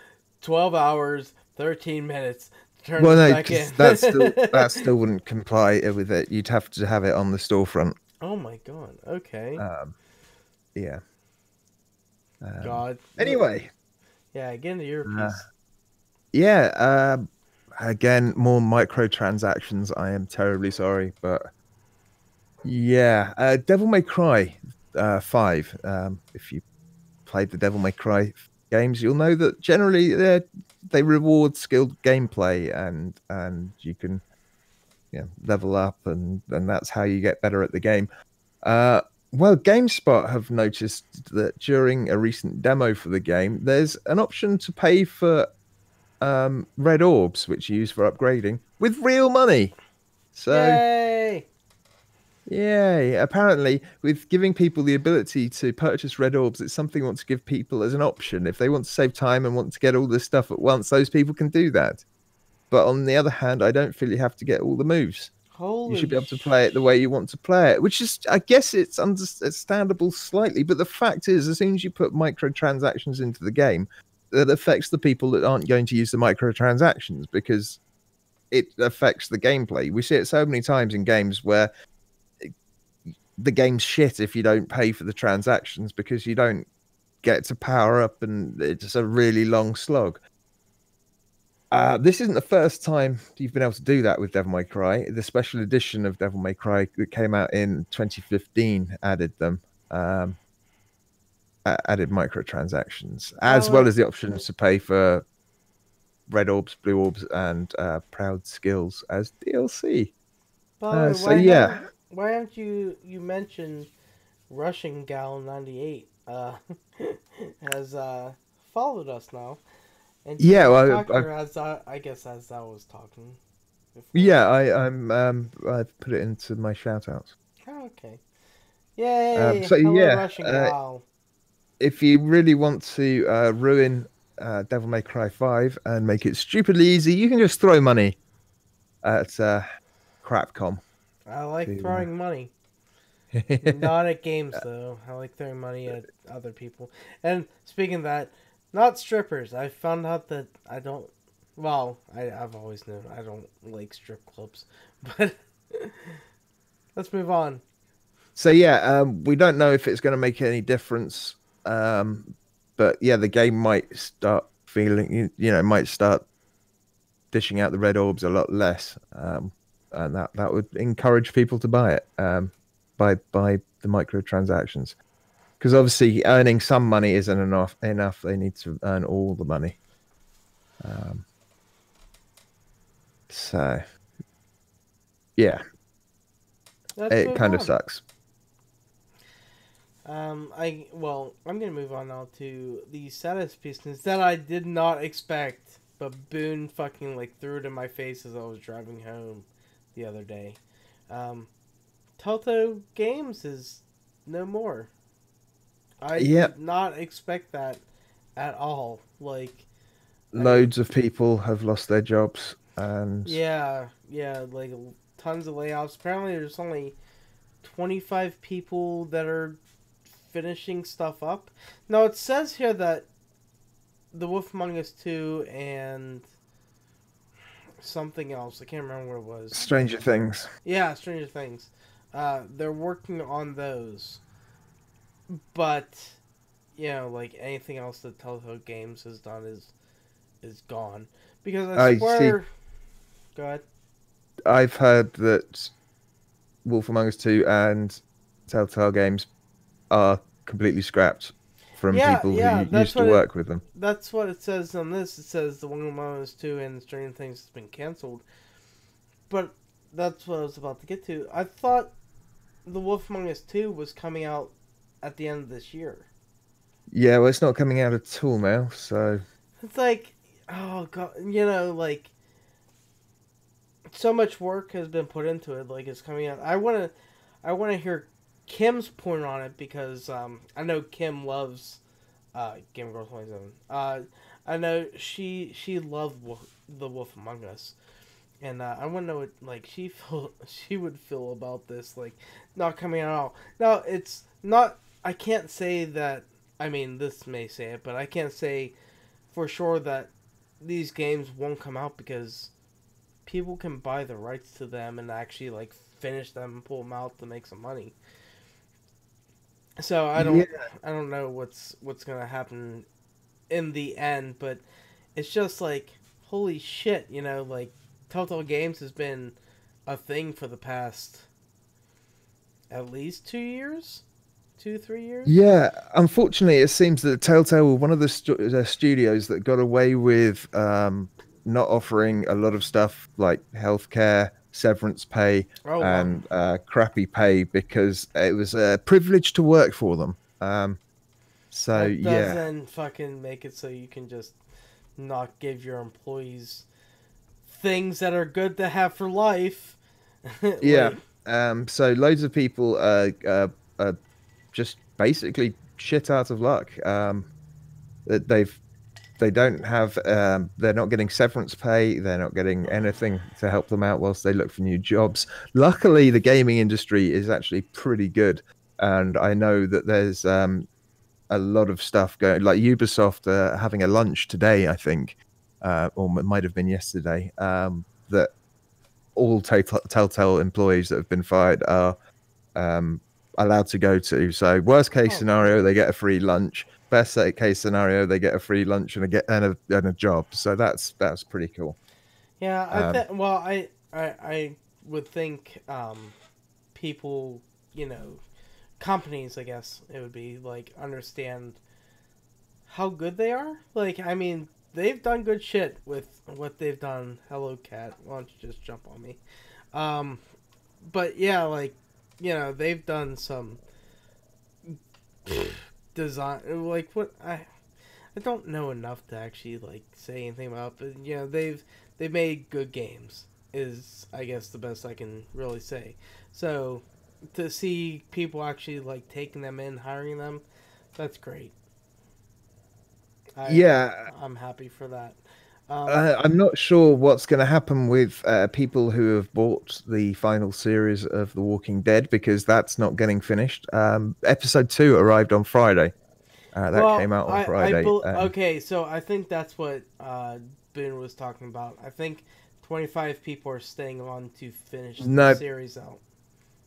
12 hours, 13 minutes to turn this back in. that still wouldn't comply with it. You'd have to have it on the storefront. Oh my god. Okay. Yeah. God. Anyway. Yeah, get into your piece. Yeah. Again, more microtransactions. I am terribly sorry, but yeah. Devil May Cry 5. If you played the Devil May Cry games, you'll know that generally they reward skilled gameplay, and you can level up, and that's how you get better at the game. Uh, well, GameSpot have noticed that during a recent demo for the game, there's an option to pay for red orbs, which you use for upgrading, with real money. So, Yay! yay. Apparently, with giving people the ability to purchase red orbs, it's something we want to give people as an option. If they want to save time and want to get all this stuff at once, those people can do that. But on the other hand, I don't feel you have to get all the moves. You should Holy be able to play it the way you want to play it, which is, I guess, it's understandable slightly. But the fact is, as soon as you put microtransactions into the game, that affects the people that aren't going to use the microtransactions because it affects the gameplay. We see it so many times in games where the game's shit if you don't pay for the transactions because you don't get to power up, and it's a really long slog. This isn't the first time you've been able to do that with Devil May Cry. The special edition of Devil May Cry that came out in 2015 added them, added microtransactions, as well as the options to pay for red orbs, blue orbs, and proud skills as DLC. So yeah, Why haven't you mentioned Russian Gal 98 has followed us now, and yeah. Well, I guess as I was talking before. yeah. I've put it into my shout outs. Oh, okay. Yay! So Hello, yeah, Russian Gal. if you really want to ruin Devil May Cry 5 and make it stupidly easy, you can just throw money at Crapcom. I like throwing money. Not at games, though. I like throwing money at other people. And speaking of that, not strippers. I found out that I don't... Well, I've always known I don't like strip clubs. But let's move on. So yeah, we don't know if it's going to make any difference. But yeah, the game might start feeling, might start dishing out the red orbs a lot less. And that would encourage people to buy it. By the microtransactions, because obviously earning some money isn't enough. They need to earn all the money. So yeah, it kind of sucks. I'm gonna move on now to the saddest business that I did not expect, but Boone fucking threw it in my face as I was driving home the other day. Telltale Games is no more. I did not expect that at all. Loads of people have lost their jobs, and tons of layoffs. Apparently, there's only 25 people that are finishing stuff up. Now, it says here that The Wolf Among Us 2 and something else, I can't remember what it was. Stranger Things. Yeah, Stranger Things. They're working on those, but anything else that Telltale Games has done is gone because I swear. Go ahead. I've heard that Wolf Among Us 2 and Telltale Games are completely scrapped from people who used to work with them. That's what it says on this. It says the Wolf Among Us 2 and Stranger Things has been canceled, but that's what I was about to get to. I thought The Wolf Among Us 2 was coming out at the end of this year. Yeah, well, it's not coming out at all now, so... It's oh god, so much work has been put into it, it's coming out. I wanna hear Kim's point on it, because I know Kim loves Game Girl 27. I know she loved The Wolf Among Us. And I want to know what she would feel about this, not coming out at all. Now, it's not. I can't say that. I mean, this may say it, but I can't say for sure that these games won't come out, because people can buy the rights to them and actually finish them and pull them out to make some money. So I don't know what's gonna happen in the end, but it's just holy shit, Telltale Games has been a thing for the past at least 2 years. 2, 3 years. Yeah, unfortunately, it seems that Telltale were one of the studios that got away with not offering a lot of stuff like healthcare, severance pay, Oh wow, and crappy pay because it was a privilege to work for them. So that yeah, doesn't fucking make it so you can just not give your employees things that are good to have for life. yeah. Like, So loads of people are just basically shit out of luck. They've they don't have they're not getting severance pay, they're not getting anything to help them out whilst they look for new jobs. Luckily the gaming industry is actually pretty good, and I know that there's a lot of stuff going, like Ubisoft having a lunch today, I think, or it might have been yesterday, that all Telltale employees that have been fired are um, allowed to go to. So worst case oh scenario, cool. they get a free lunch. Best case scenario, they get a free lunch and a job. So that's pretty cool. Yeah, I Um, think. Well, I would think people, you know, companies, I guess it would be like understand how good they are. Like, I mean, they've done good shit with what they've done. Hello, cat. Why don't you just jump on me? Um, but yeah, like, they've done some design. Like, what I don't know enough to actually like say anything about, but they've made good games. Is I guess the best I can really say. So to see people actually like taking them in, hiring them, that's great. I yeah, I'm happy for that. Um, I'm not sure what's going to happen with people who have bought the final series of The Walking Dead because that's not getting finished. Episode 2 arrived on Friday. That well, came out on Friday. okay, so I think that's what Boone was talking about. I think 25 people are staying on to finish the No, series out.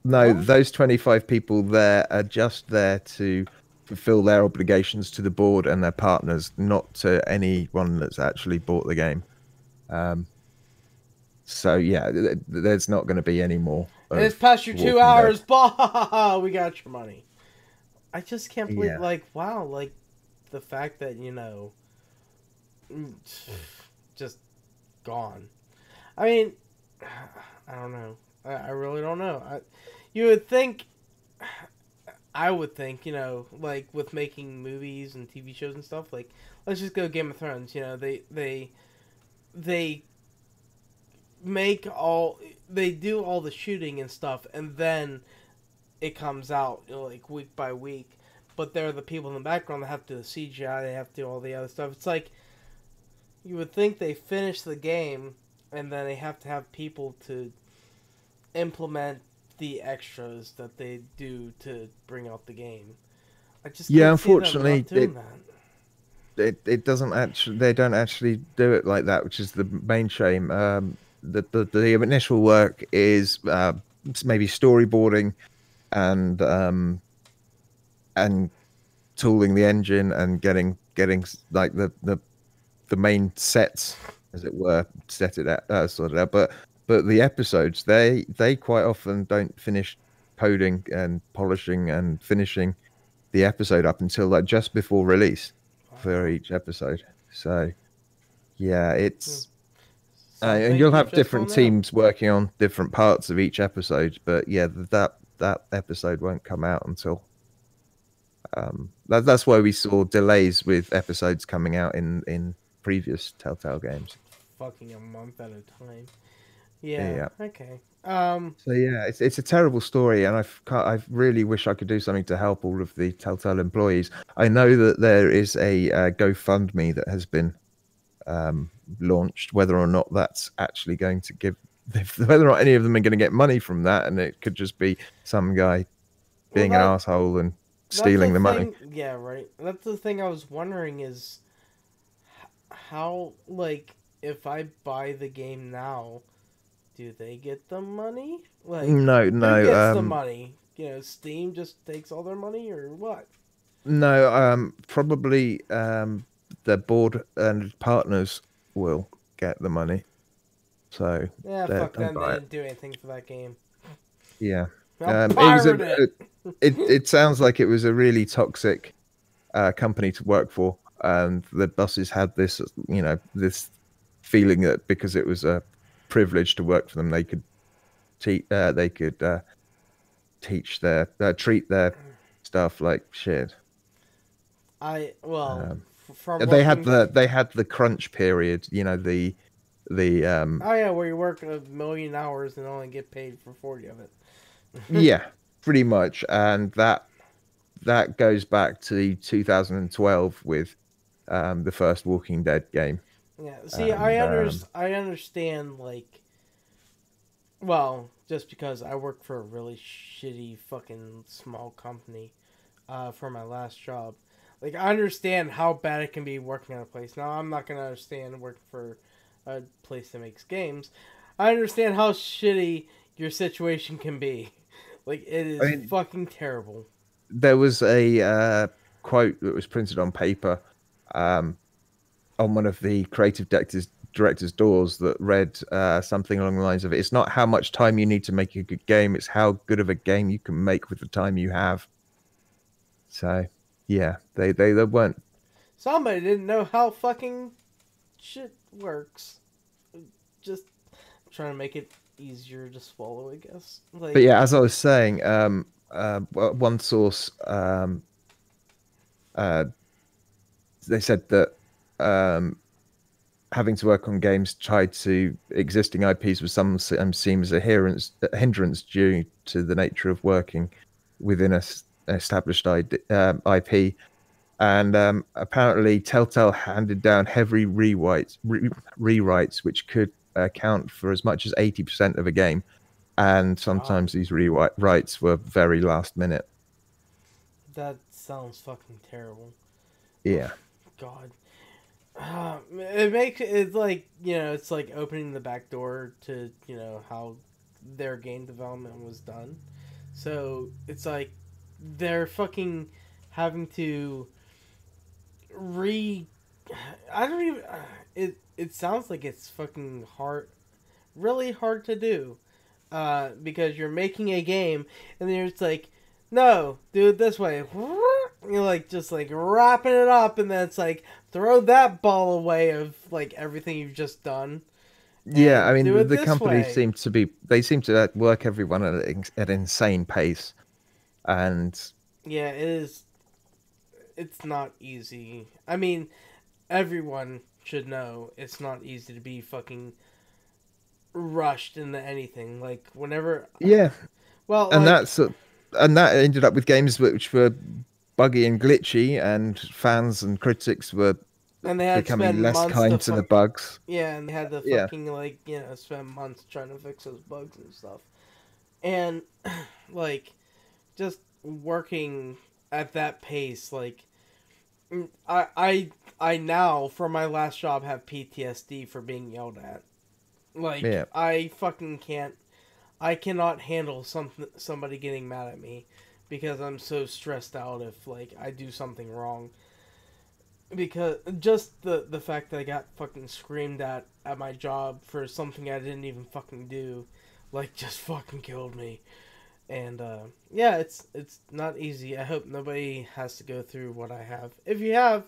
no, No, those 25 people there are just there to fulfill their obligations to the board and their partners, not to anyone that's actually bought the game. Um, so yeah, there's not going to be any more and it's of past your two Walking Dead. hours. Bah, we got your money. I just can't believe, Yeah. like, wow, like the fact that just gone. I mean, I don't know. I really don't know. You would think, I would think, like with making movies and TV shows and stuff. Like, let's just go Game of Thrones. They make all they do all the shooting and stuff, and then it comes out like week by week. But they're the people in the background that have to do the CGI. They have to do all the other stuff. It's like you would think they finish the game, and then they have to have people to implement the extras that they do to bring out the game. I just Yeah, can't see them unfortunately, not doing that. it doesn't actually they don't actually do it like that, which is the main shame. The initial work is maybe storyboarding and and tooling the engine and getting like the main sets, as it were, set it out, sorted out. But the episodes, they quite often don't finish coding and polishing and finishing the episode up until like just before release for Wow. each episode. So yeah, Hmm. it's and Something you'll you have just don't different know. teams working on different parts of each episode. But yeah, that episode won't come out until that's why we saw delays with episodes coming out in previous Telltale games. Fucking a month at a time. Yeah. Yeah. Okay. So yeah, it's a terrible story, and I really wish I could do something to help all of the Telltale employees. I know that there is a GoFundMe that has been um, launched. Whether or not that's actually going to give, whether or not any of them are going to get money from that, and it could just be some guy Well, being an asshole and that's the stealing the money. thing. Yeah. Right. That's the thing. I was wondering is how, like, if I buy the game now, do they get the money? Like, No, who no, gets the money? Steam just takes all their money, or what? no. Probably the board and partners will get the money, so Yeah, they fuck don't them. They buy it. didn't do anything for that game. Yeah. I'll It was pirate it. it sounds like it was a really toxic company to work for, and the bosses had this, this feeling that because it was a privilege to work for them, they could teach their treat their staff like shit. I well, Um, from they had working. the crunch period, the Oh yeah, where you work 1,000,000 hours and only get paid for 40 of it. yeah, pretty much, and that goes back to 2012 with the first Walking Dead game, Yeah. See, and I understand like, well, just because I work for a really shitty fucking small company for my last job. Like I understand how bad it can be working at a place. Now I'm not gonna understand working for a place that makes games. I understand how shitty your situation can be. Like it I is mean, fucking terrible. there was a quote that was printed on paper um, on one of the creative director's doors that read something along the lines of, "It's not how much time you need to make a good game; it's how good of a game you can make with the time you have." So, yeah, they weren't. Somebody didn't know how fucking shit works. Just trying to make it easier to swallow, I guess. But Like, yeah, as I was saying, one source uh, they said that um, having to work on games tied to existing IPs was sometimes seen as a hindrance due to the nature of working within an established IP. And apparently, Telltale handed down heavy rewrites, which could account for as much as 80% of a game. And God, sometimes these rewrites were very last minute. that sounds fucking terrible. Yeah. God. It makes it's like it's like opening the back door to how their game development was done. So it's like they're fucking having to re. I don't even. It sounds like it's fucking hard, really hard to do, because you're making a game and then it's like, no, do it this way. You're like just like wrapping it up, and then it's like throw that ball away of like everything you've just done Yeah, I and mean do it the this company way. seem to be they seem to work everyone at an insane pace, and Yeah, it is. It's not easy. I mean, everyone should know it's not easy to be fucking rushed into anything. Like whenever, yeah, well, and like, that ended up with games which were buggy and glitchy, and fans and critics were and they had to becoming spend less months to kind to the fuck. bugs. Yeah, and they had to Yeah, fucking like spend months trying to fix those bugs and stuff. And like just working at that pace, like I now from my last job have PTSD for being yelled at. Like yeah, I fucking can't. I cannot handle somebody getting mad at me because I'm so stressed out if like I do something wrong. Because just the fact that I got fucking screamed at my job for something I didn't even fucking do, like just fucking killed me. And yeah, it's not easy. I hope nobody has to go through what I have. If you have,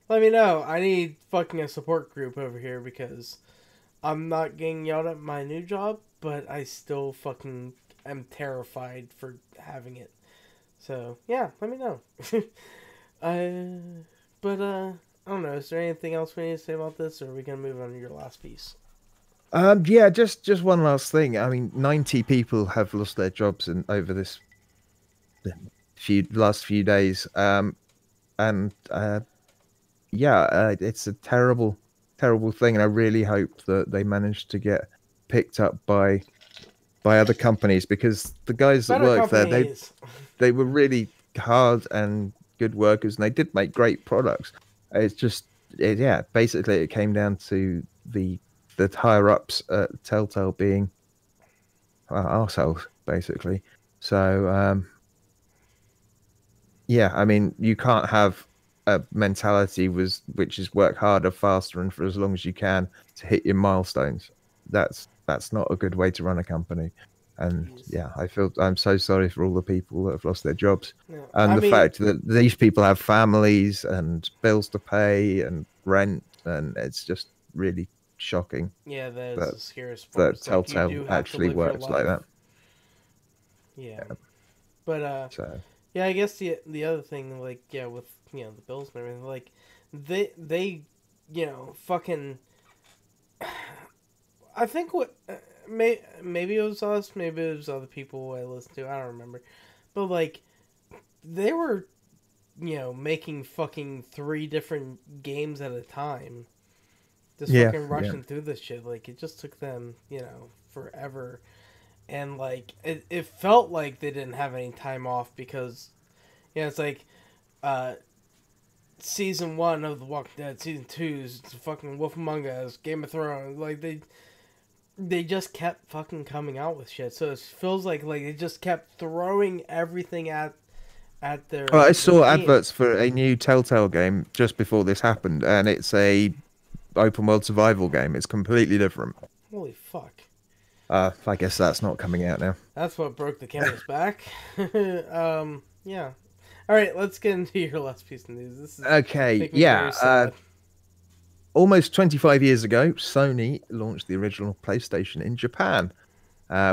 let me know. I need fucking a support group over here because I'm not getting yelled at my new job, but I still fucking am terrified for having it. So yeah, let me know. I but I don't know. Is there anything else we need to say about this, or are we gonna move on to your last piece? yeah. Just one last thing. I mean, 90 people have lost their jobs in over this few last few days. And yeah, it's a terrible thing, and I really hope that they manage to get picked up by other companies, because the guys that Better work there, companies. they were really hard and good workers, and they did make great products. It's just, yeah, basically it came down to the higher ups at Telltale being arseholes, basically. So yeah, I mean, you can't have a mentality which is work harder, faster, and for as long as you can to hit your milestones. That's not a good way to run a company. And Jeez. yeah, I'm so sorry for all the people that have lost their jobs, No, and I the mean, fact that these people have families and bills to pay and rent, and it's just really shocking yeah, that is that the scariest part. that It's like you Telltale do have to actually live your works like life. that. Yeah, Yeah, but so yeah, I guess the other thing, like, yeah, with the bills and everything, like, they fucking. I think what maybe it was us, maybe it was other people I listened to. I don't remember, but like they were making fucking 3 different games at a time, just yeah, fucking yeah. rushing through this shit. Like it just took them forever, and like it felt like they didn't have any time off because it's like uh season 1 of The Walking Dead, season 2 is fucking Wolf Among Us, Game of Thrones. Like they just kept fucking coming out with shit. So it feels like they just kept throwing everything at Well, I their saw team. adverts for a new Telltale game just before this happened, and it's a open world survival game. It's completely different. Holy fuck. I guess that's not coming out now. That's what broke the camel's back. Yeah. All right, let's get into your last piece of news. This is Okay, making me yeah. very sad. Almost 25 years ago, Sony launched the original PlayStation in Japan,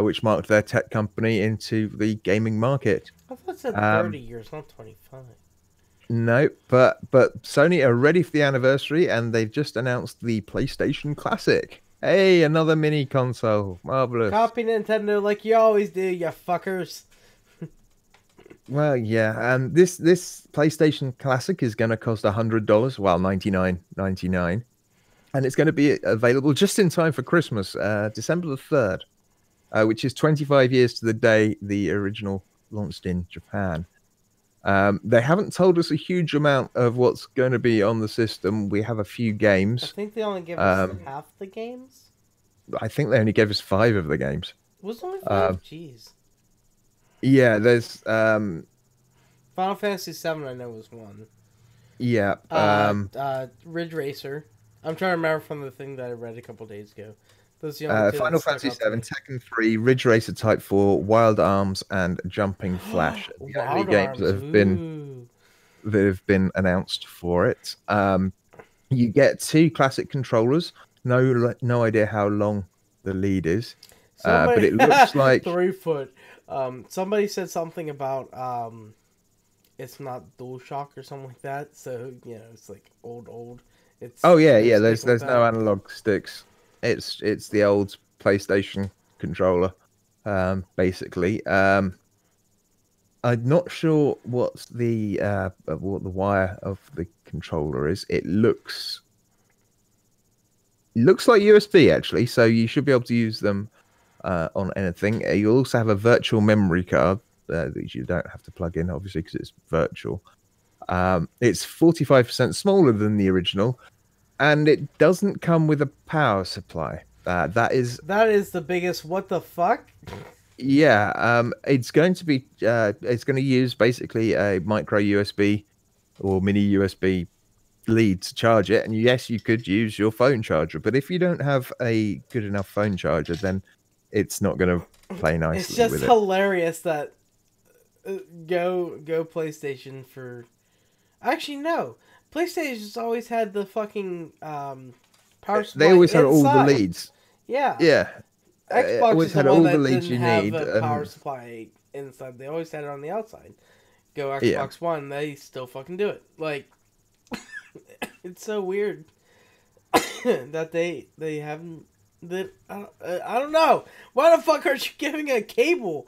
which marked their tech company into the gaming market. I thought it said 30 Um, years, not 25. no, but Sony are ready for the anniversary, and they've just announced the PlayStation Classic. Hey, another mini console, marvelous. Copy Nintendo like you always do, you fuckers. Well, yeah, this PlayStation Classic is going to cost $100, well, 99.99, and it's going to be available just in time for Christmas, December the 3rd, which is 25 years to the day the original launched in Japan. They haven't told us a huge amount of what's going to be on the system. We have a few I games. think they only give us Um, half the games. I think they only gave us 5 of the games. Was it only 5? Um, Jeez. yeah, there's Final Fantasy 7 I know was 1. yeah, Ridge Racer. I'm trying to remember from the thing that I read a couple days ago. Those are the only two that Final stuck Fantasy out to 7, me. Tekken 3, Ridge Racer Type 4, Wild Arms, and Jumping Flash. The only Wild games Arms. Ooh. that have been announced for it. You get 2 classic controllers. No idea how long the lead is, but Somebody it looks like 3 foot. Somebody said something about it's not DualShock or something like that. So it's like old. It's oh yeah, they're yeah. sticking with There's no that. analog sticks. It's the old PlayStation controller, basically. I'm not sure what the wire of the controller is. It looks like USB actually, so you should be able to use them on anything. You also have a virtual memory card that you don't have to plug in, obviously, because it's virtual. It's 45% smaller than the original, and it doesn't come with a power supply. That is the biggest what the fuck. Yeah, it's going to use basically a micro USB or mini USB lead to charge it. And yes, you could use your phone charger, but if you don't have a good enough phone charger, then it's not going to play It's nicely just with it. hilarious that go PlayStation for. Actually, no. PlayStation's always had the fucking power They supply always had all the inside. leads. Yeah. Yeah, Xbox always is the had one all the that leads didn't you have need, a power and supply inside. They always had it on the outside. Go yeah. Xbox One, they still fucking do it. Like, it's so weird that they haven't. That I don't know. Why the fuck aren't you giving a cable?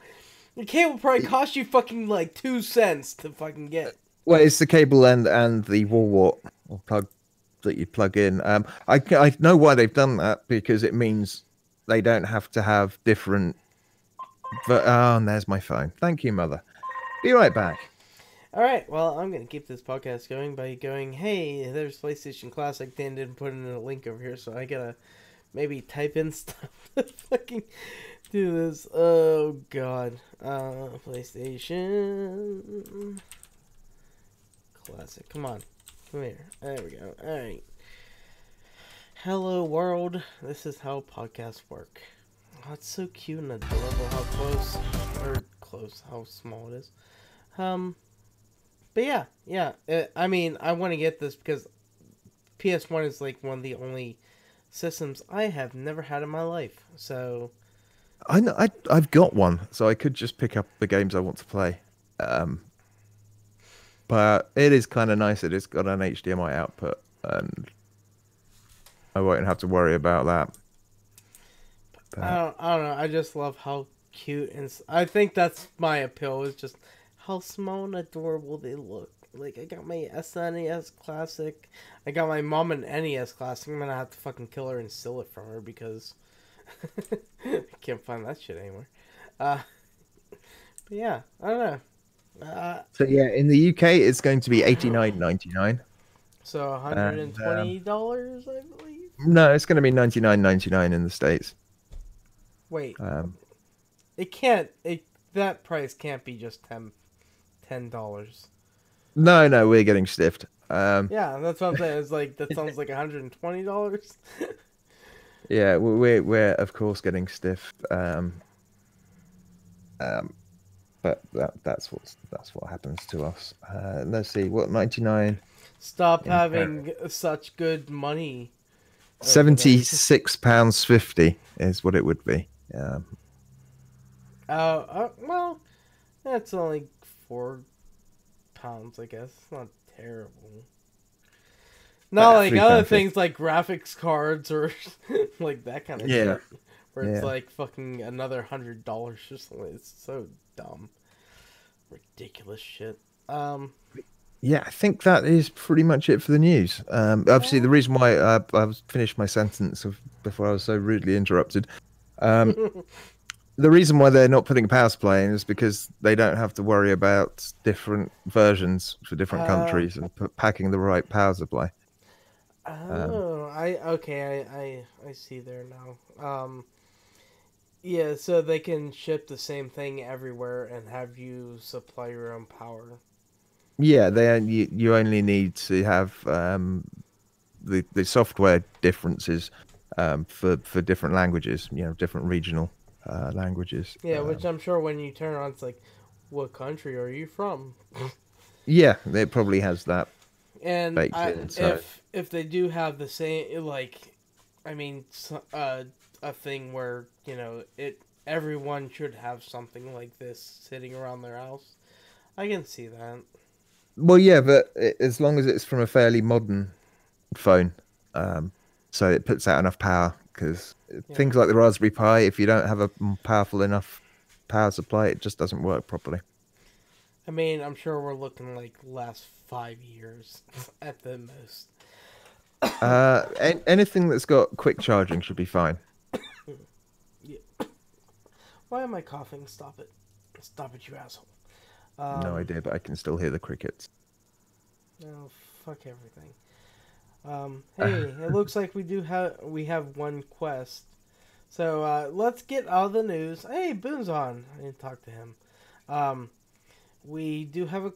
The cable probably cost you fucking like 2 cents to fucking get. Well, it's the cable end and the wall wart or plug that you plug in. I know why they've done that, because it means they don't have to have different. Oh, and there's my phone. Thank you, mother. Be right back. All right, well, I'm gonna keep this podcast going by going, hey, there's PlayStation Classic. Dan didn't put in a link over here, so I gotta maybe type in stuff to fucking do this. Oh god, PlayStation Classic. Come on, come here. There we go. All right. Hello world. This is how podcasts work. Oh, it's so cute and adorable how how small it is. Um, but I mean, I want to get this because PS1 is like one of the only systems I have never had in my life. So I know I've got one, so I could just pick up the games I want to play. Um, but it is kind of nice that it's got an HDMI output, and I won't have to worry about that. But I don't know. I just love how cute I think that's my appeal is just how small and adorable they look. Like I got my SNES Classic, I got my mom an NES Classic. I'm gonna have to fucking kill her and steal it from her because I can't find that shit anymore. Uh, but yeah, I don't know. so yeah, in the UK it's going to be 89.99. So And $120, I believe. no, it's going to be 99.99 in the States. Wait, Um, it can't. That price can't be just $10. no, we're getting stiffed. Yeah, that's what I'm saying. It's like that sounds like $120. Yeah, we're of course getting stiff. Um, but that's what happens to us. Let's see, what 99 Stop in pounds? having such good money over there. £76.50 is what it would be. Well, that's only £4, I guess. It's not terrible. Not like other £3.50. things like graphics cards or like that kind of Yeah, shit. Where it's yeah. like fucking another $100 or something. It's so dumb. Ridiculous shit. Yeah, I think that is pretty much it for the news. Obviously, the reason why I was finished my sentence before I was so rudely interrupted. Um, the reason why they're not putting a power supply in is because they don't have to worry about different versions for different countries and packing the right power supply. Oh, I see there now. Yeah, so they can ship the same thing everywhere and have you supply your own power. Yeah, you only need to have the software differences for different languages. Different regional languages. Yeah, which I'm sure when you turn on, it's like, what country are you from? Yeah, it probably has that And baked in. So if they do have the same, like, I mean, a thing where everyone should have something like this sitting around their house. I can see that. well, yeah, but as long as it's from a fairly modern phone, so it puts out enough power. Because Yeah. things like the Raspberry Pi, if you don't have a powerful enough power supply, it just doesn't work properly. I mean, I'm sure we're looking like last 5 years at the most. Anything that's got quick charging should be fine. Yeah. Why am I coughing? Stop it. Stop it, you asshole. No idea, but I can still hear the crickets. Oh, fuck everything. Hey, it looks like we have one quest. So, let's get out of the news. Hey, Boone's on. I didn't talk to him. We do have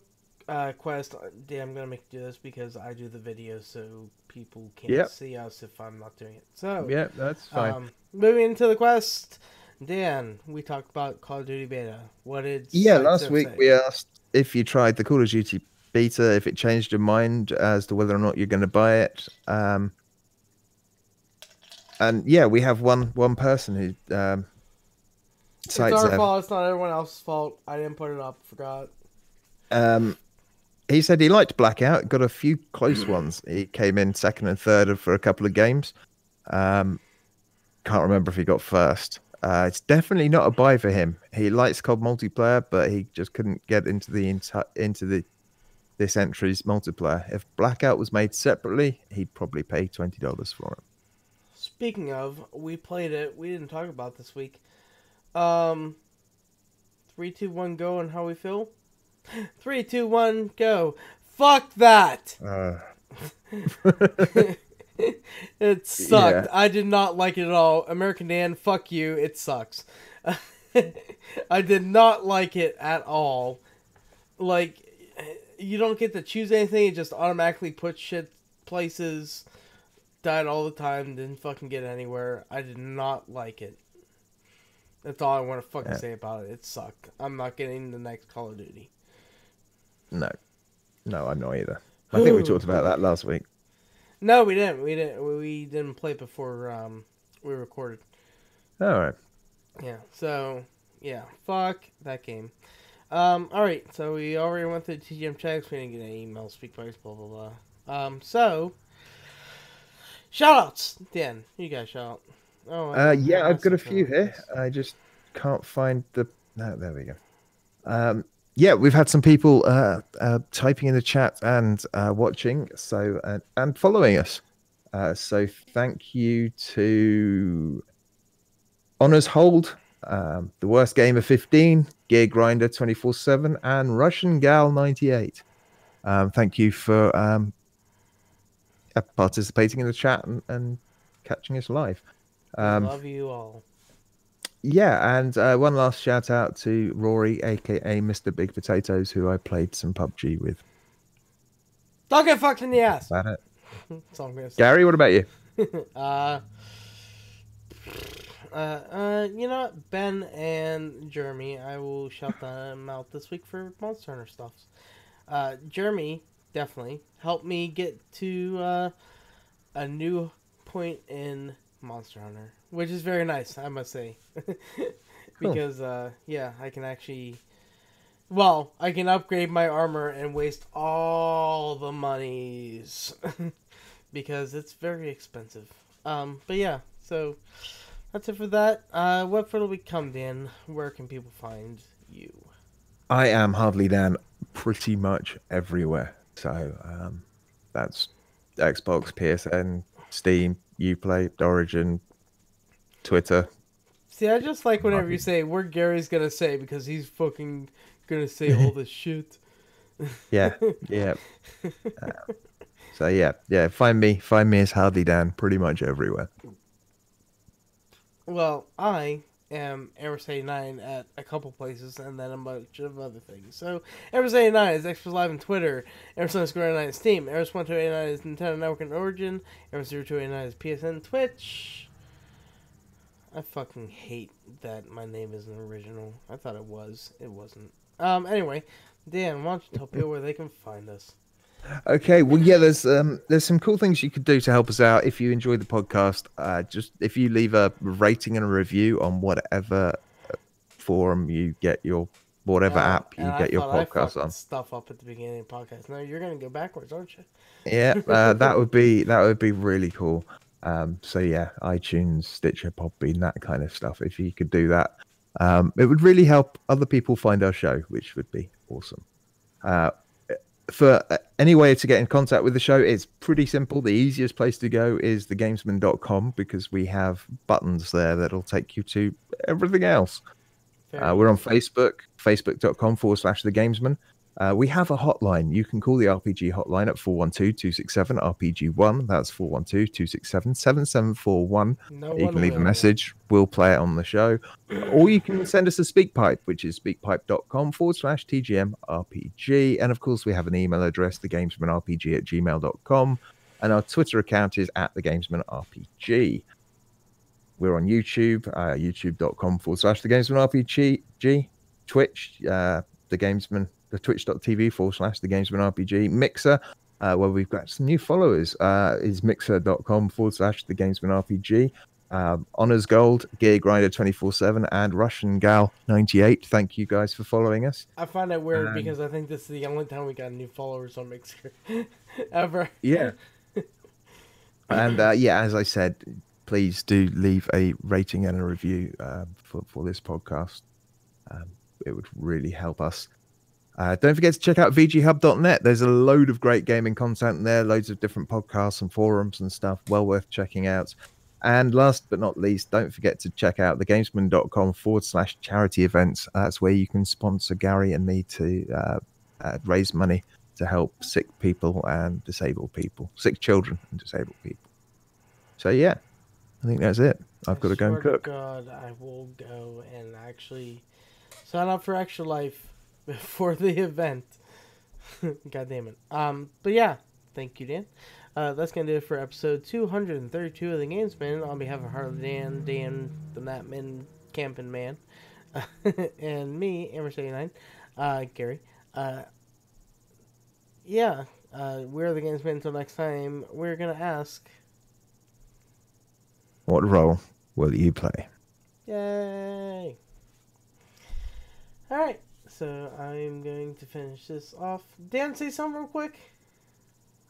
a quest. Damn, I'm gonna make you do this because I do the video, so people can't see us if I'm not doing it. So, yeah, that's fine. Moving into the quest. Dan, we talked about Call of Duty beta. What did Last Sidestep week say? we asked if you tried the Call of Duty beta, if it changed your mind as to whether or not you're going to buy it. And yeah, we have one person who It's our fault. It's not everyone else's fault. I didn't put it up. Forgot. He said he liked Blackout. Got a few close ones. He came in second and third for a couple of games. Can't remember if he got first. It's definitely not a buy for him. He likes COD multiplayer, but he just couldn't get into this entry's multiplayer. If Blackout was made separately, he'd probably pay $20 for it. Speaking of, we played it. We didn't talk about this week. 3, 2, 1, go, and how we feel. 3, 2, 1, go. Fuck that. It sucked. Yeah. I did not like it at all. American Dan, fuck you. It sucks. I did not like it at all. Like, you don't get to choose anything. It just automatically puts shit died all the time, didn't fucking get anywhere. I did not like it. That's all I want to fucking Yeah. say about it. It sucked. I'm not getting the next Call of Duty. No, I'm not either. I think we talked about that last week. No, we didn't. We didn't play before we recorded. All right. Yeah. So yeah, fuck that game. All right. So we already went through TGM checks. We didn't get any emails, speak price, blah blah blah. So shoutouts. Dan, you guys shout out. Oh, Yeah, I've got a few like here. this. I just can't find the. No, there we go. Yeah, we've had some people typing in the chat and watching, so and following us. So thank you to Honors Hold, the worst game of 15, Gear Grinder 24/7, and Russian Gal 98. Thank you for participating in the chat and catching us live. We love you all. Yeah, and one last shout out to Rory, aka Mr. Big Potatoes, who I played some PUBG with. Don't get fucked in the ass. That's it. That's all I'm gonna say. Gary, what about you? You know what? Ben and Jeremy, I will shout them out this week for Monster Hunter stuff. Jeremy definitely helped me get to a new point in Monster Hunter, which is very nice, I must say. Because yeah, I can actually, well, I can upgrade my armor and waste all the monies because it's very expensive. But yeah, so that's it for that. What for the week come, Dan? Where can people find you? I am Hardly Dan pretty much everywhere. So that's Xbox, PSN, Steam, Uplay, Origin, Twitter. See, I just like whenever you say where Gary's gonna say because he's fucking gonna say all this shit. Yeah. So yeah. Find me as Hardly Dan pretty much everywhere. Well, I am Eris89 at a couple places and then a bunch of other things. So, Eris89 is Xbox Live on Twitter, Eris_89 is Steam, Eris1289 is Nintendo Network and Origin, Eris0289 is PSN, Twitch. I fucking hate that my name isn't original. I thought it was. It wasn't. Anyway, Dan, why don't you tell people where they can find us? Okay, well, yeah, there's some cool things you could do to help us out if you enjoy the podcast. Just if you leave a rating and a review on whatever forum you get your whatever app you get your podcast on. Stuff up at the beginning of the podcast. No, you're gonna go backwards, aren't you? Yeah, that would be really cool. So yeah, iTunes, Stitcher, Podbean, that kind of stuff. If you could do that, it would really help other people find our show, which would be awesome. For any way to get in contact with the show, it's pretty simple. The easiest place to go is thegamesman.com because we have buttons there that'll take you to everything else. We're on Facebook, facebook.com/thegamesman. We have a hotline. You can call the RPG hotline at 412-267-RPG1. That's 412-267-7741. You can leave a message. We'll play it on the show. Or you can send us a SpeakPipe, which is speakpipe.com/TGMRPG. And of course, we have an email address, thegamesmanrpg@gmail.com. And our Twitter account is @thegamesmanrpg. We're on YouTube, youtube.com/thegamesmanrpg. Twitch, the twitch.tv/thegamesmanrpg. Mixer, where we've got some new followers, is mixer.com/thegamesmanrpg. Honors Gold, Gear Grinder 24/7, and Russian Gal 98. Thank you guys for following us. I find it weird because I think this is the only time we got new followers on Mixer ever. Yeah. And yeah, as I said, please do leave a rating and a review for this podcast. It would really help us. Don't forget to check out vghub.net. There's a load of great gaming content there, loads of different podcasts and forums and stuff. Well worth checking out. And last but not least, don't forget to check out thegamesman.com/charity events. That's where you can sponsor Gary and me to raise money to help sick people and disabled people, sick children and disabled people. So yeah, I think that's it. I've got to go and cook. God, I will go and actually sign up for Extra Life before the event. God damn it. But yeah, thank you, Dan. That's going to do it for episode 232 of The Gamesmen. On behalf of Harley Dan, the Natman, Camping Man, and me, Amber79, Gary. Yeah, we're the Gamesmen. Until next time, we're gonna ask, What role will you play? yay! Alright, so I'm going to finish this off. Dan, say something real quick.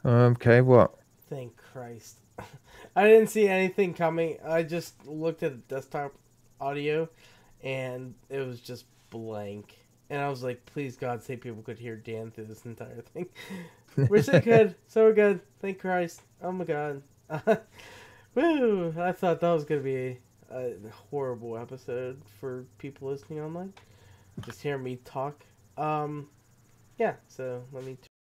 Okay, what? Thank Christ. I didn't see anything coming. I just looked at the desktop audio, and it was just blank. And I was like, please God, say people could hear Dan through this entire thing. We're so good. So we're good. Thank Christ. Oh my God. Woo! I thought that was going to be a horrible episode for people listening online. Just hearing me talk. Yeah, so let me